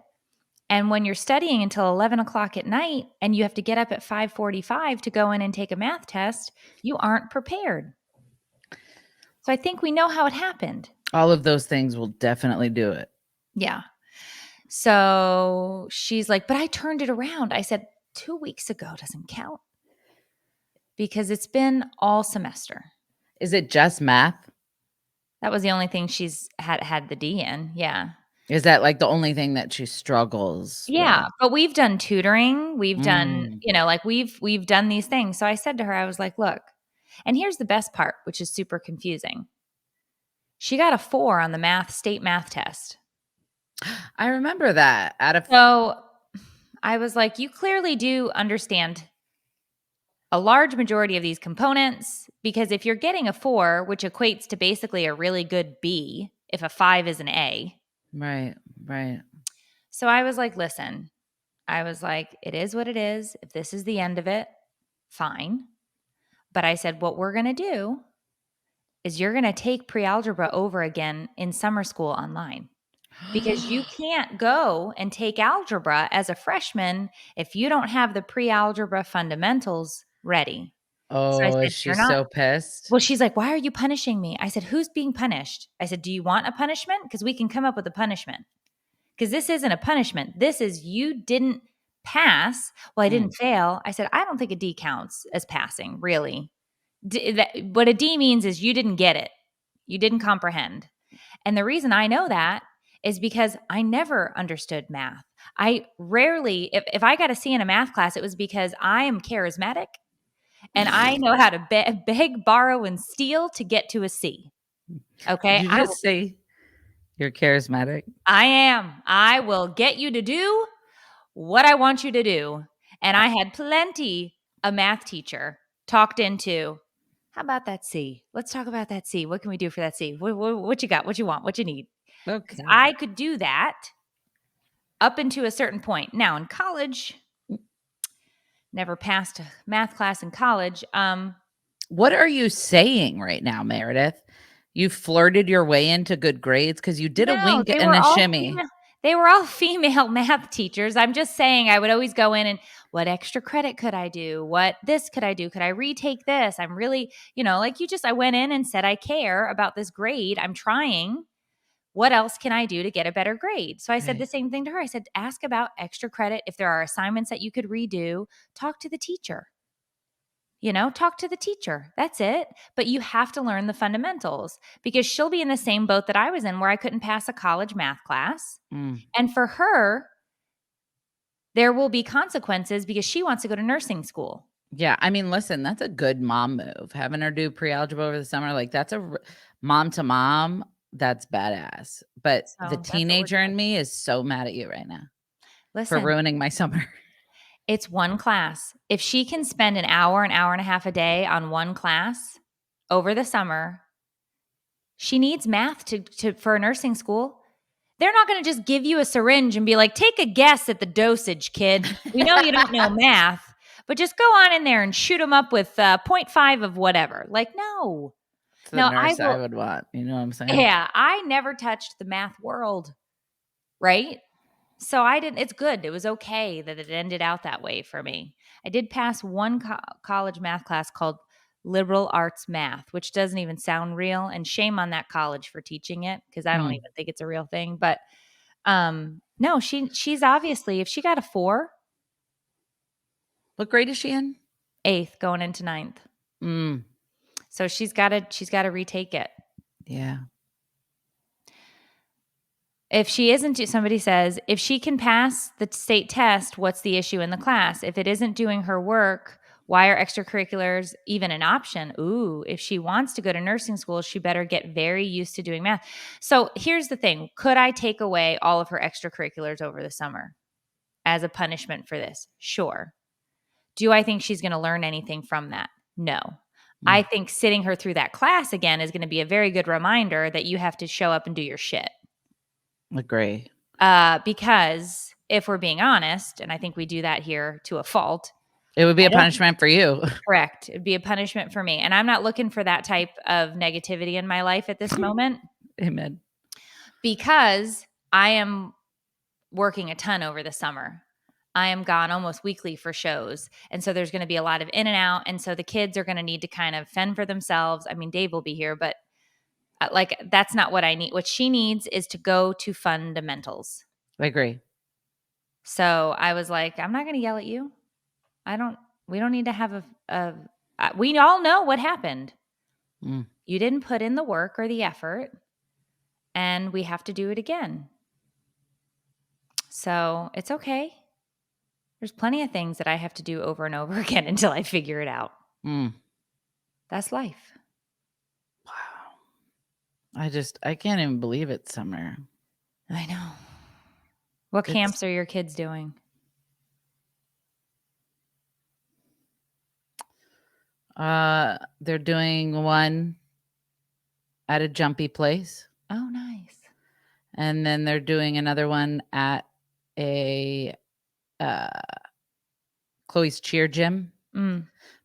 And when you're studying until 11 o'clock at night and you have to get up at 5:45 to go in and take a math test, you aren't prepared. So I think we know how it happened. All of those things will definitely do it. Yeah. So she's like, but I turned it around. I said, 2 weeks ago doesn't count because it's been all semester. Is it just math? That was the only thing she's had the D in. Yeah. Is that like the only thing that she struggles Yeah, with? but we've done tutoring. We've done, like we've done these things. So I said to her, I was like, look, and here's the best part, which is super confusing. She got a 4 on the state math test. I remember that. So I was like, you clearly do understand a large majority of these components, because if you're getting a 4, which equates to basically a really good B, if a 5 is an A. Right. So I was like, listen, I was like, it is what it is. If this is the end of it, fine. But I said, what we're going to do is you're going to take pre-algebra over again in summer school online. Because you can't go and take algebra as a freshman if you don't have the pre-algebra fundamentals ready. So I Oh, is said, she you're not. so pissed? Well, she's like, why are you punishing me? I said, who's being punished? I said, do you want a punishment? Because we can come up with a punishment. Because this isn't a punishment. This is you didn't pass. Well, I didn't fail. I said, I don't think a D counts as passing, really. What a D means is you didn't get it. You didn't comprehend. And the reason I know that is because I never understood math. I rarely, if I got a C in a math class, it was because I am charismatic and I know how to beg, borrow, and steal to get to a C. Okay. Did you just say you're charismatic? I am. I will get you to do what I want you to do. And I had plenty a math teacher talked into, how about that C? Let's talk about that C. What can we do for that C? What you got? What you want? What you need? Okay. I could do that up into a certain point. Now in college, never passed a math class in college. What are you saying right now, Meredith? You flirted your way into good grades because you did a No, wink and a shimmy. They were all female math teachers. I'm just saying I would always go in and what extra credit could I do? What this could I do? Could I retake this? I'm really, I went in and said, I care about this grade. I'm trying. What else can I do to get a better grade? So I said the same thing to her. I said, ask about extra credit. If there are assignments that you could redo, talk to the teacher. Talk to the teacher. That's it. But you have to learn the fundamentals because she'll be in the same boat that I was in where I couldn't pass a college math class. And for her, there will be consequences because she wants to go to nursing school. Yeah. I mean, listen, that's a good mom move. Having her do pre-algebra over the summer, like that's a mom to mom. That's badass. But the teenager in me is so mad at you right now for ruining my summer. It's one class. If she can spend an hour and a half a day on one class over the summer, she needs math for a nursing school. They're not going to just give you a syringe and be like, take a guess at the dosage, kid. We know you don't know math, but just go on in there and shoot them up with 0.5 of whatever. Like, no. It's the nurse I would want. You know what I'm saying? Yeah. I never touched the math world. Right? So I didn't, it's good. It was okay that it ended out that way for me. I did pass one college math class called liberal arts math, which doesn't even sound real. And shame on that college for teaching it because I don't even think it's a real thing. But no, she's obviously, if she got a 4. What grade is she in? 8th going into 9th. So she's got to retake it. Yeah. If she isn't, somebody says, if she can pass the state test, what's the issue in the class? If it isn't doing her work, why are extracurriculars even an option? Ooh, if she wants to go to nursing school, she better get very used to doing math. So here's the thing. Could I take away all of her extracurriculars over the summer as a punishment for this? Sure. Do I think she's going to learn anything from that? No. I think sitting her through that class again is going to be a very good reminder that you have to show up and do your shit. Agree. Because if we're being honest, and I think we do that here to a fault. It would be a punishment for you. Correct. It'd be a punishment for me. And I'm not looking for that type of negativity in my life at this moment. Amen. Because I am working a ton over the summer. I am gone almost weekly for shows. And so there's going to be a lot of in and out. And so the kids are going to need to kind of fend for themselves. I mean, Dave will be here, but that's not what I need. What she needs is to go to fundamentals. I agree. So I was like, I'm not going to yell at you. We don't need to have we all know what happened. You didn't put in the work or the effort and we have to do it again. So it's okay. There's plenty of things that I have to do over and over again until I figure it out. That's life. I can't even believe it's summer. I know. What camps are your kids doing? They're doing one at a jumpy place. Oh, nice. And then they're doing another one at a Chloe's cheer gym.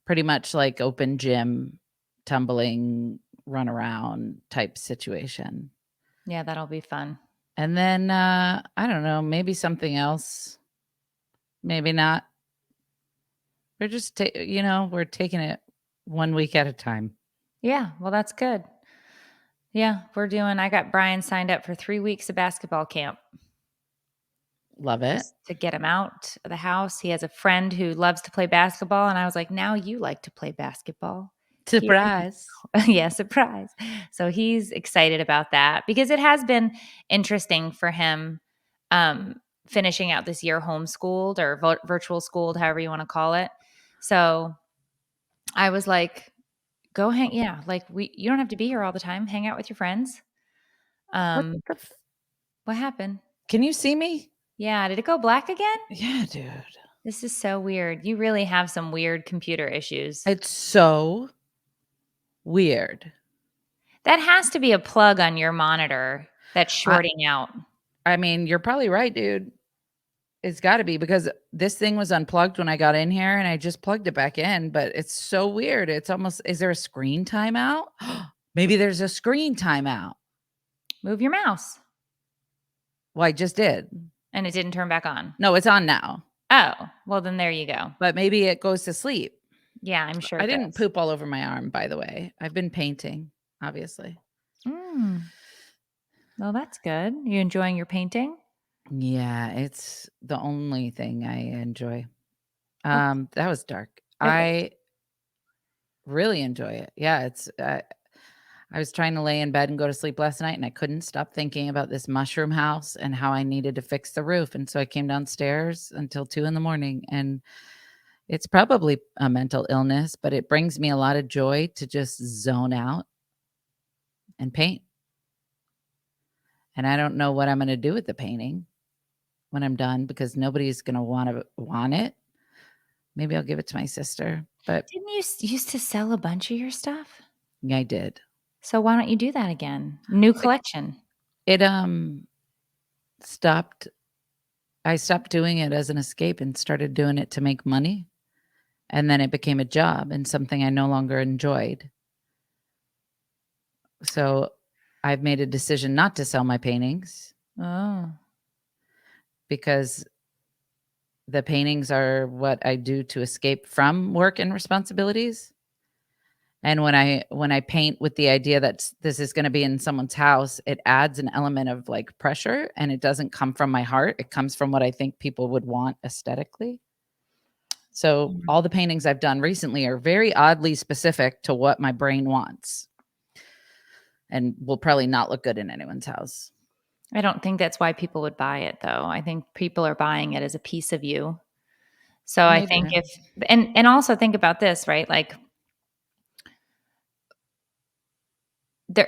Pretty much like open gym, tumbling, run around type situation. Yeah, that'll be fun. And then I don't know, maybe something else. Maybe not. We're just we're taking it 1 week at a time. Yeah, well, that's good. Yeah, I got Brian signed up for 3 weeks of basketball camp. Love it. Just to get him out of the house. He has a friend who loves to play basketball, and I was like, now you like to play basketball. Surprise. Yeah, surprise. So he's excited about that because it has been interesting for him finishing out this year homeschooled or virtual schooled, however you want to call it. So I was like, go hang. Yeah, like you don't have to be here all the time. Hang out with your friends. What happened? Can you see me? Yeah. Did it go black again? Yeah, dude. This is so weird. You really have some weird computer issues. It's so weird. That has to be a plug on your monitor that's shorting out. I mean, you're probably right, dude. It's got to be because this thing was unplugged when I got in here and I just plugged it back in, but it's so weird. It's almost, is there a screen timeout? Maybe there's a screen timeout. Move your mouse. Well, I just did. And it didn't turn back on. No, it's on now. Oh, well, then there you go. But maybe it goes to sleep. Yeah, I'm sure. I didn't poop all over my arm, by the way. I've been painting, obviously. Well, that's good. You enjoying your painting? Yeah, it's the only thing I enjoy. That was dark. I really enjoy it. Yeah, it's I was trying to lay in bed and go to sleep last night, and I couldn't stop thinking about this mushroom house and how I needed to fix the roof. And so I came downstairs until 2 a.m. And it's probably a mental illness, but it brings me a lot of joy to just zone out and paint. And I don't know what I'm going to do with the painting when I'm done because nobody's going to want it. Maybe I'll give it to my sister. But didn't you used to sell a bunch of your stuff? Yeah, I did. So why don't you do that again? New collection. It stopped. I stopped doing it as an escape and started doing it to make money. And then it became a job and something I no longer enjoyed. So I've made a decision not to sell my paintings. Oh. Because the paintings are what I do to escape from work and responsibilities. And when I paint with the idea that this is going to be in someone's house, it adds an element of like pressure, and it doesn't come from my heart. It comes from what I think people would want aesthetically. So all the paintings I've done recently are very oddly specific to what my brain wants and will probably not look good in anyone's house. I don't think that's why people would buy it, though. I think people are buying it as a piece of you. So maybe. I think and also think about this, right? Like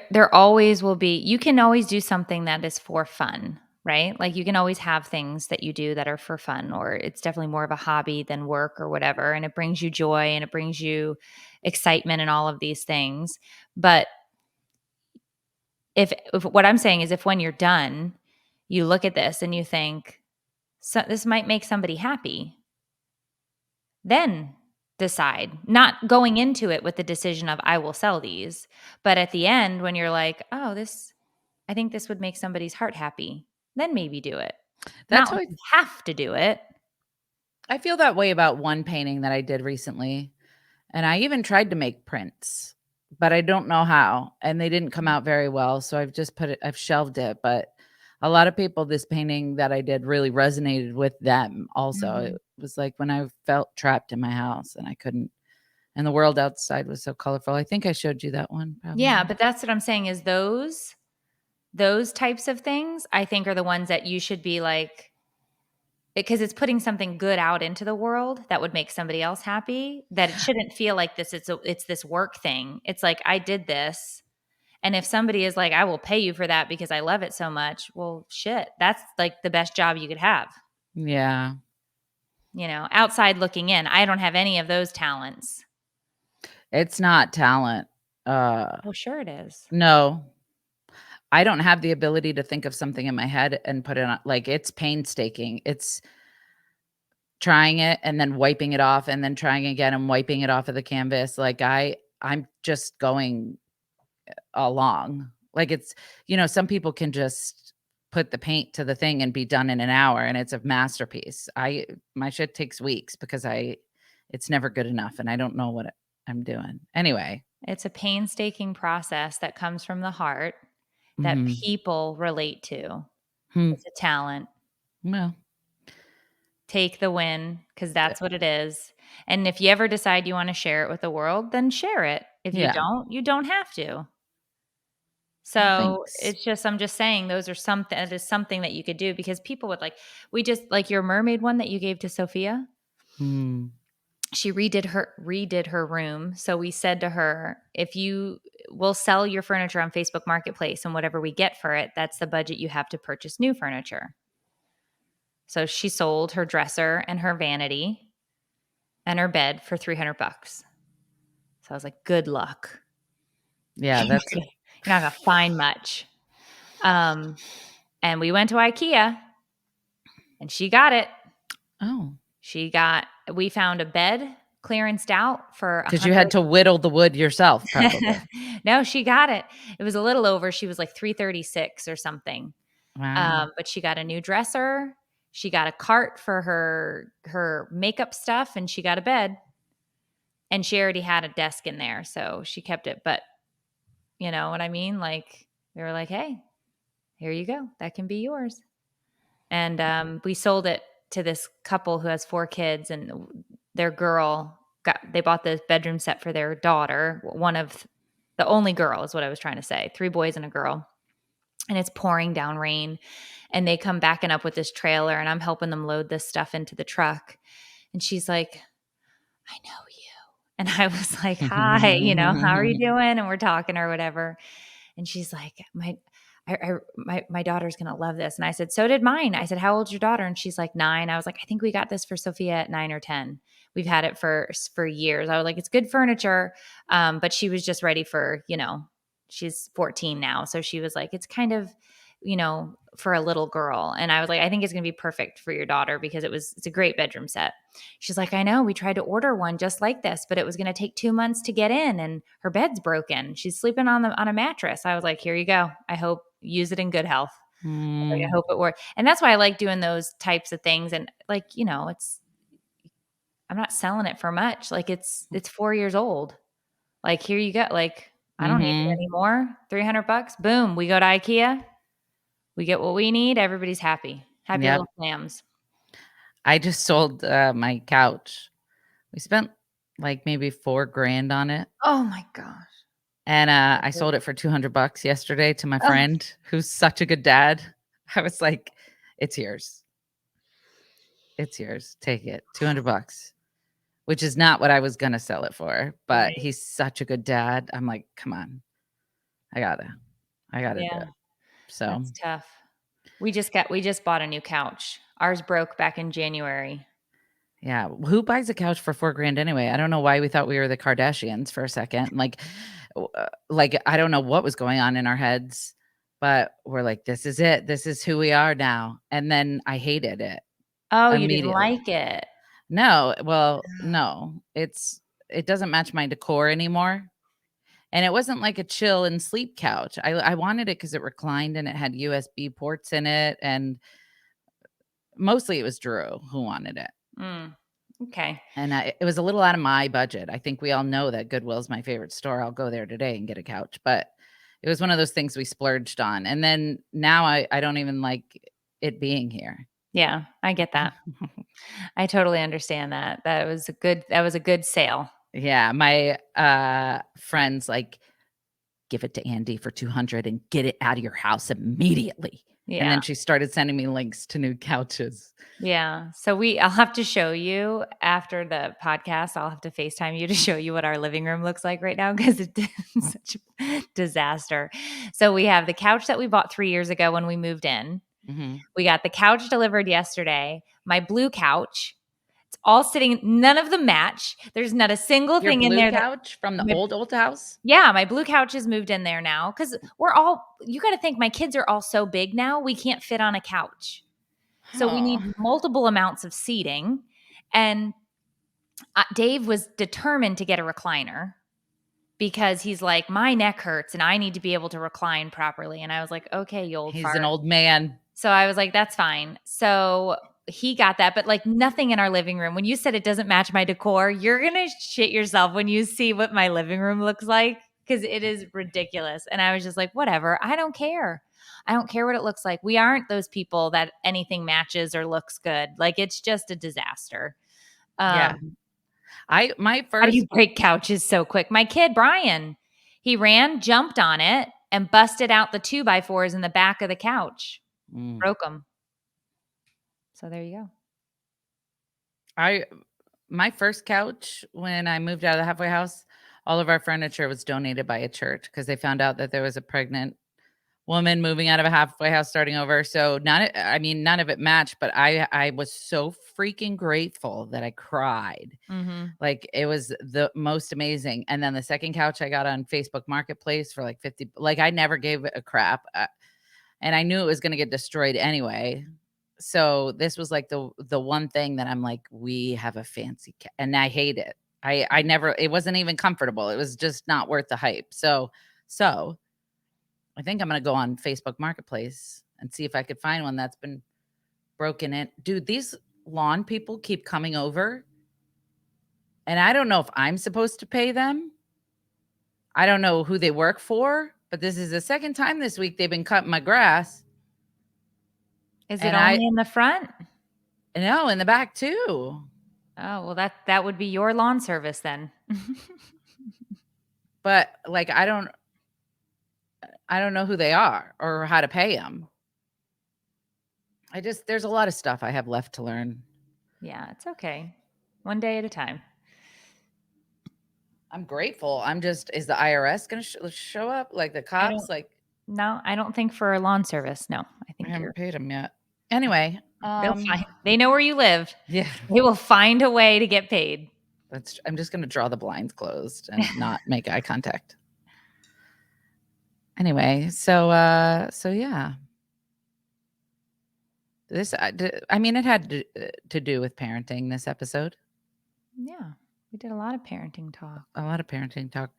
there always will be, you can always do something that is for fun, right? Like you can always have things that you do that are for fun, or it's definitely more of a hobby than work or whatever. And it brings you joy and it brings you excitement and all of these things. But if what I'm saying is if when you're done, you look at this and you think, so this might make somebody happy, then decide, not going into it with the decision of I will sell these, but at the end when you're like, oh, I think this would make somebody's heart happy, then maybe do it. That's not you have to do it. I feel that way about one painting that I did recently, and I even tried to make prints, but I don't know how, and they didn't come out very well, so I've shelved it. But a lot of people, this painting that I did really resonated with them also. Mm-hmm. It was like when I felt trapped in my house and I couldn't, and the world outside was so colorful. I think I showed you that one. Probably. Yeah, but that's what I'm saying is those types of things I think are the ones that you should be like, because it's putting something good out into the world that would make somebody else happy, that it shouldn't feel like this. It's this work thing. It's like, I did this. And if somebody is like, I will pay you for that because I love it so much. Well, shit, that's like the best job you could have. Yeah. You know, outside looking in, I don't have any of those talents. It's not talent. Oh, sure it is. No. I don't have the ability to think of something in my head and put it on, like, it's painstaking. It's trying it and then wiping it off and then trying again and wiping it off of the canvas. Like, I'm just going along. Like, it's, some people can just put the paint to the thing and be done in an hour and it's a masterpiece. My shit takes weeks because it's never good enough and I don't know what I'm doing. Anyway. It's a painstaking process that comes from the heart that Mhm. people relate to. Hmm. It's a talent. Well, Take the win because that's what it is. And if you ever decide you want to share it with the world, then share it. If you yeah. don't, you don't have to. Well, So thanks. I'm just saying those are something that is something that you could do because people would we just like your mermaid one that you gave to Sophia. Hmm. She redid her room. So we said to her, if you will sell your furniture on Facebook Marketplace and whatever we get for it, that's the budget you have to purchase new furniture. So she sold her dresser and her vanity and her bed for $300. So I was like, good luck. Yeah, You're that's not gonna find much. And we went to IKEA and she got it. oh, We found a bed clearanced out for because you had to whittle the wood yourself, probably. No, she got it. It was a little over. She was like 336 or something. Wow. But she got a new dresser. She got a cart for her makeup stuff, and she got a bed. And she already had a desk in there, so she kept it. But you know what I mean? Like we were like, hey, here you go. That can be yours. And we sold it to this couple who has 4 kids, and their girl they bought this bedroom set for their daughter, one of the only girl is what I was trying to say, 3 boys and a girl. And it's pouring down rain, and they come backing up with this trailer, and I'm helping them load this stuff into the truck. And she's like, I know you. And I was like, hi, how are you doing? And we're talking or whatever. And she's like, my daughter's going to love this. And I said, so did mine. I said, how old's your daughter? And she's like 9. I was like, I think we got this for Sophia at 9 or 10. We've had it for years. I was like, it's good furniture. But she was just ready for, she's 14 now. So she was like, it's kind of, for a little girl. And I was like, I think it's going to be perfect for your daughter because it's a great bedroom set. She's like, I know, we tried to order one just like this, but it was going to take 2 months to get in and her bed's broken. She's sleeping on a mattress. I was like, here you go. I hope use it in good health. Like, I hope it works. And that's why I like doing those types of things. And I'm not selling it for much. Like it's 4 years old. Like, here you go. Like, I don't need it anymore. $300. Boom. We go to IKEA. We get what we need. Everybody's happy. Happy Yep. little clams. I just sold my couch. We spent like maybe $4,000 on it. Oh my gosh. And I sold it for $200 yesterday to my friend who's such a good dad. I was like, it's yours. It's yours. Take it. $200, which is not what I was going to sell it for, but Right. he's such a good dad. I'm like, come on. I gotta do it. So That's tough. We just bought a new couch. Ours broke back in January. yeah, who buys a couch for $4,000 anyway? I don't know why we thought we were the Kardashians for a second. Like I don't know what was going on in our heads, but we're like, this is it. This is who we are now. And then I hated it Oh, you didn't immediately. like it. No, well, no, it doesn't match my decor anymore. And it wasn't like a chill and sleep couch. I wanted it because it reclined and it had USB ports in it. And mostly it was Drew who wanted it. Okay. And it was a little out of my budget. I think we all know that Goodwill's my favorite store. I'll go there today and get a couch. But it was one of those things we splurged on. And then now I don't even like it being here. Yeah, I get that. I totally understand that. That was a good sale. Yeah. My friends like, give it to Andy for $200 and get it out of your house immediately. Yeah. And then she started sending me links to new couches. Yeah. So I'll have to show you after the podcast. I'll have to FaceTime you to show you what our living room looks like right now because it's such a disaster. So we have the couch that we bought 3 years ago when we moved in. Mm-hmm. We got the couch delivered yesterday. My blue couch It's all sitting, none of them match. There's not a single Your thing in blue there couch from the my- old house? Yeah, my blue couch has moved in there now because you got to think my kids are all so big now, we can't fit on a couch. So we Oh. need multiple amounts of seating. And Dave was determined to get a recliner because he's like, my neck hurts and I need to be able to recline properly. And I was like, okay, you old He's fart. an old man. So I was like, that's fine. So he got that, but like nothing in our living room. When you said it doesn't match my decor, you're going to shit yourself when you see what my living room looks like because it is ridiculous. And I was just like, whatever. I don't care. I don't care what it looks like. We aren't those people that anything matches or looks good. Like it's just a disaster. Yeah. How do you break couches so quick? My kid, Brian, he ran, jumped on it, and busted out the 2x4s in the back of the couch. Broke them. So there you go. My first couch, when I moved out of the halfway house, all of our furniture was donated by a church because they found out that there was a pregnant woman moving out of a halfway house starting over. So none of it matched, but I was so freaking grateful that I cried. Mm-hmm. Like it was the most amazing. And then the second couch I got on Facebook Marketplace for like 50, like I never gave it a crap. And I knew it was going to get destroyed anyway. So this was like the one thing that I'm like, we have a fancy and I hate it. I never, it wasn't even comfortable. It was just not worth the hype. So I think I'm going to go on Facebook Marketplace and see if I could find one that's been broken in. Dude, these lawn people keep coming over. And I don't know if I'm supposed to pay them. I don't know who they work for, but this is the second time this week they've been cutting my grass. Is it only in the front? No, in the back too. Oh, well, that would be your lawn service then. But like, I don't know who they are or how to pay them. There's a lot of stuff I have left to learn. Yeah, it's okay. One day at a time. I'm grateful. is the IRS going to show up? Like the cops? No, I don't think for a lawn service. No, I think I haven't paid them yet. Anyway, they know where you live. Yeah, they will find a way to get paid. I'm just going to draw the blinds closed and not make eye contact. Anyway, so yeah. This, it had to do with parenting this episode. Yeah, we did a lot of parenting talk.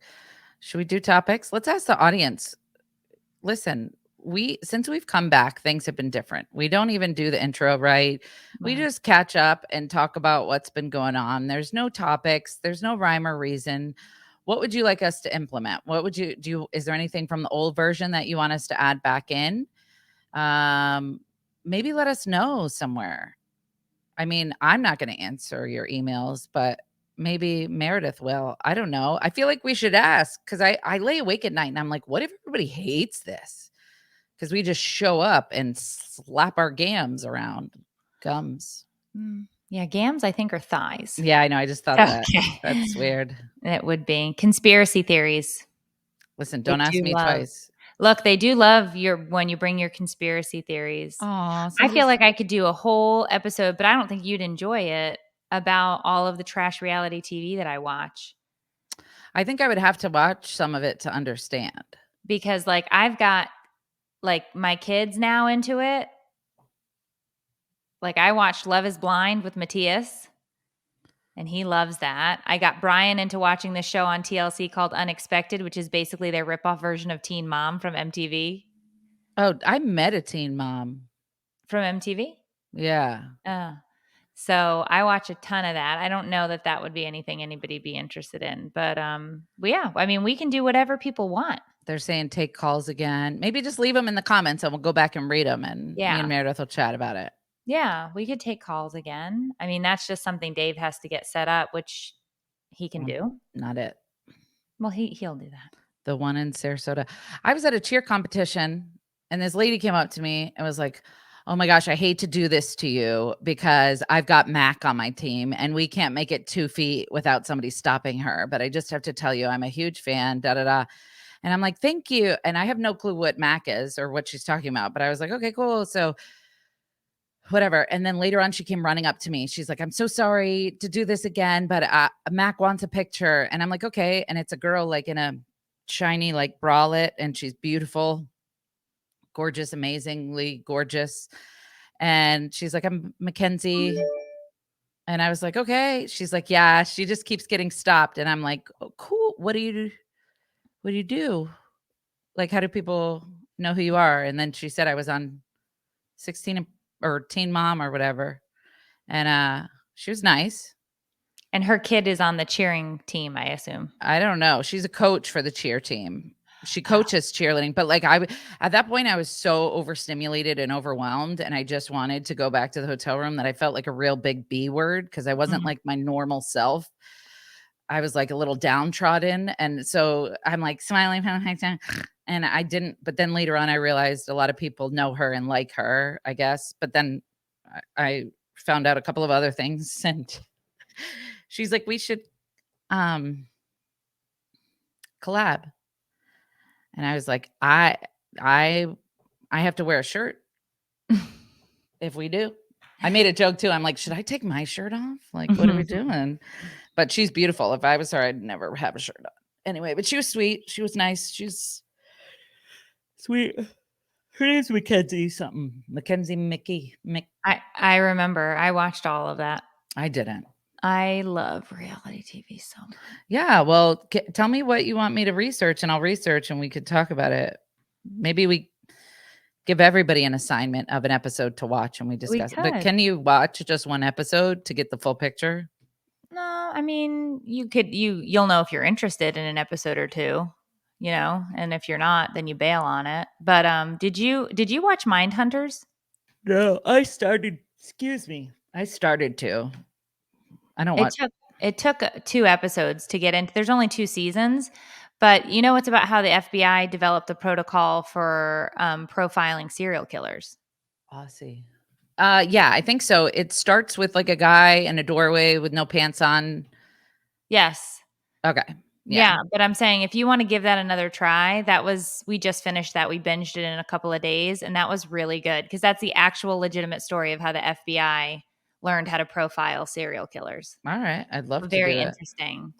Should we do topics? Let's ask the audience. Listen, since we've come back, things have been different. We don't even do the intro right. We just catch up and talk about what's been going on. There's no topics. There's no rhyme or reason. What would you like us to implement? What would you do? Is there anything from the old version that you want us to add back in? Maybe let us know somewhere. I'm not going to answer your emails, but maybe Meredith will. I don't know. I feel like we should ask because I lay awake at night and I'm like, what if everybody hates this? Because we just show up and slap our gums. Yeah, gams, I think, are thighs. Yeah, I know. I just thought that. That's weird. It would be. Conspiracy theories. Listen, don't ask me twice. Look, they do love when you bring your conspiracy theories. Oh, I feel like I could do a whole episode, but I don't think you'd enjoy it, about all of the trash reality TV that I watch. I think I would have to watch some of it to understand. Because I've got my kids now into it. I watched Love is Blind with Matthias, and he loves that. I got Brian into watching this show on TLC called Unexpected, which is basically their ripoff version of Teen Mom from MTV. Oh, I met a teen mom. From MTV? Yeah. So I watch a ton of that. I don't know that would be anything anybody'd be interested in. But yeah, we can do whatever people want. They're saying take calls again. Maybe just leave them in the comments and we'll go back and read them. And me and Meredith will chat about it. Yeah, we could take calls again. That's just something Dave has to get set up, which he can do. Not it. Well, he'll do that. The one in Sarasota. I was at a cheer competition and this lady came up to me and was like, oh my gosh, I hate to do this to you because I've got Mac on my team and we can't make it 2 feet without somebody stopping her. But I just have to tell you, I'm a huge fan, And I'm like, thank you. And I have no clue what Mac is or what she's talking about. But I was like, okay, cool. So whatever. And then later on, she came running up to me. She's like, I'm so sorry to do this again, but Mac wants a picture. And I'm like, okay. And it's a girl like in a shiny like bralette, and she's beautiful, gorgeous, amazingly gorgeous. And she's like, I'm Mackenzie. And I was like, okay. She's like, yeah, she just keeps getting stopped. And I'm like, oh, cool. What do you do? Like, how do people know who you are? And then she said I was on 16 or Teen Mom or whatever. And she was nice. And her kid is on the cheering team, I assume. I don't know. She's a coach for the cheer team. She coaches cheerleading, but like at that point I was so overstimulated and overwhelmed, and I just wanted to go back to the hotel room that I felt like a real big B word because I wasn't like my normal self. I was like a little downtrodden, and so I'm like smiling, and I didn't. But then later on, I realized a lot of people know her and like her, I guess. But then I found out a couple of other things, and she's like, "We should collab." And I was like, I have to wear a shirt if we do. I made a joke too. I'm like, should I take my shirt off? Like, what are we doing? But she's beautiful. If I was her, I'd never have a shirt on. Anyway, but she was sweet. She was nice. She's sweet. Her name's Mackenzie something. Mackenzie Mick. I remember. I watched all of that. I didn't. I love reality TV so much. Yeah. Well, tell me what you want me to research, and I'll research, and we could talk about it. Maybe we give everybody an assignment of an episode to watch, and we discuss it. But can you watch just one episode to get the full picture? No, I mean, you'll know if you're interested in an episode or two, and if you're not, then you bail on it. But did you watch Mindhunters? No, I started to. I don't watch. It took 2 episodes to get into. There's only 2 seasons, but it's about how the FBI developed the protocol for profiling serial killers. I see. Yeah, I think so. It starts with like a guy in a doorway with no pants on. Yes. Okay. Yeah, but I'm saying if you want to give that another try, we just finished that. We binged it in a couple of days, and that was really good because that's the actual legitimate story of how the FBI learned how to profile serial killers. All right. I'd love to do Very it. interesting.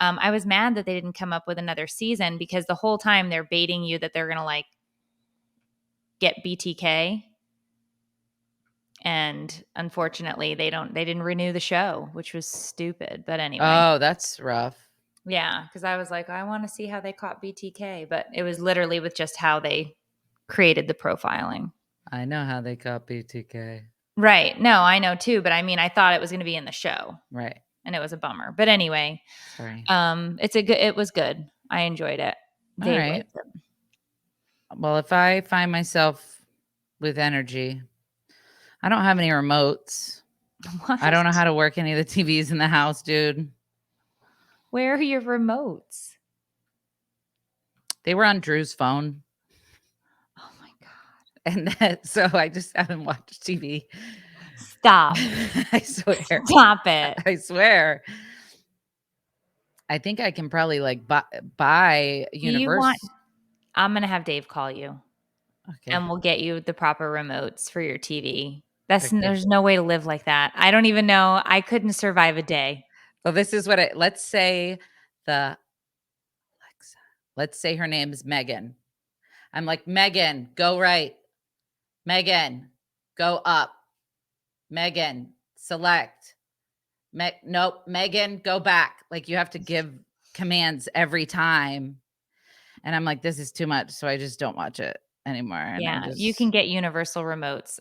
I was mad that they didn't come up with another season because the whole time they're baiting you that they're going to like get BTK. And unfortunately, they didn't renew the show, which was stupid. But anyway. Oh, that's rough. Yeah, because I was like, I want to see how they caught BTK, but it was literally with just how they created the profiling. I know how they caught BTK. Right. No, I know too, but I mean, I thought it was going to be in the show. Right. And it was a bummer. But anyway, sorry. It was good. I enjoyed it. All right. Well, if I find myself with energy, I don't have any remotes. What? I don't know how to work any of the TVs in the house, dude. Where are your remotes? They were on Drew's phone. Oh my God. And so I just haven't watched TV. Stop. I swear. Stop it. I swear. I think I can probably like buy Universal. I'm going to have Dave call you. Okay. And we'll get you the proper remotes for your TV. There's no way to live like that. I don't even know. I couldn't survive a day. Well, this is what let's say let's say her name is Megan. I'm like, Megan, go right. Megan, go up. Megan, select. Nope. Megan, go back. Like you have to give commands every time. And I'm like, this is too much. So I just don't watch it anymore. And you can get universal remotes.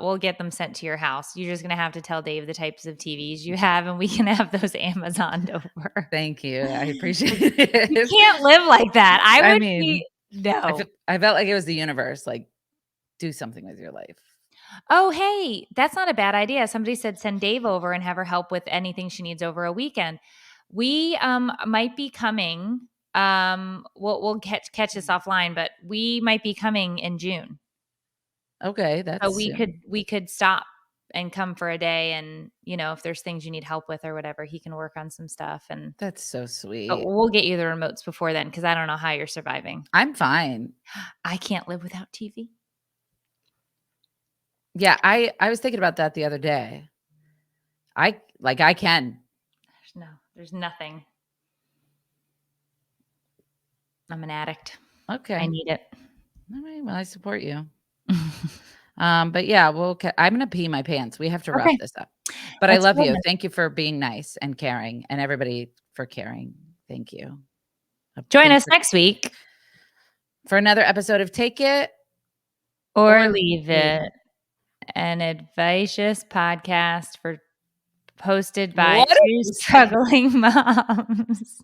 We'll get them sent to your house. You're just going to have to tell Dave the types of TVs you have, and we can have those Amazoned over. Thank you. I appreciate it. You can't live like that. I felt like it was the universe. Like, do something with your life. Oh, hey, that's not a bad idea. Somebody said send Dave over and have her help with anything she needs over a weekend. We might be coming. We'll catch this offline, but we might be coming in June. Okay, so we could stop and come for a day, and if there's things you need help with or whatever, he can work on some stuff. And that's so sweet. But we'll get you the remotes before then because I don't know how you're surviving. I'm fine. I can't live without TV. Yeah, I was thinking about that the other day. I can. There's nothing. I'm an addict. Okay. I need it. All right. Well, I support you. But yeah, I'm gonna pee my pants. We have to wrap Okay. this up. But I Let's love go you. then. Thank you for being nice and caring, and everybody for caring. Thank you. Join Thanks us next week for another episode of Take It or Leave It, an advicious podcast hosted by What two struggling moms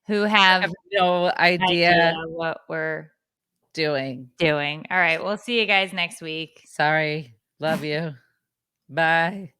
who I have have no idea what we're doing. All right, we'll see you guys next week. Sorry. Love you. Bye.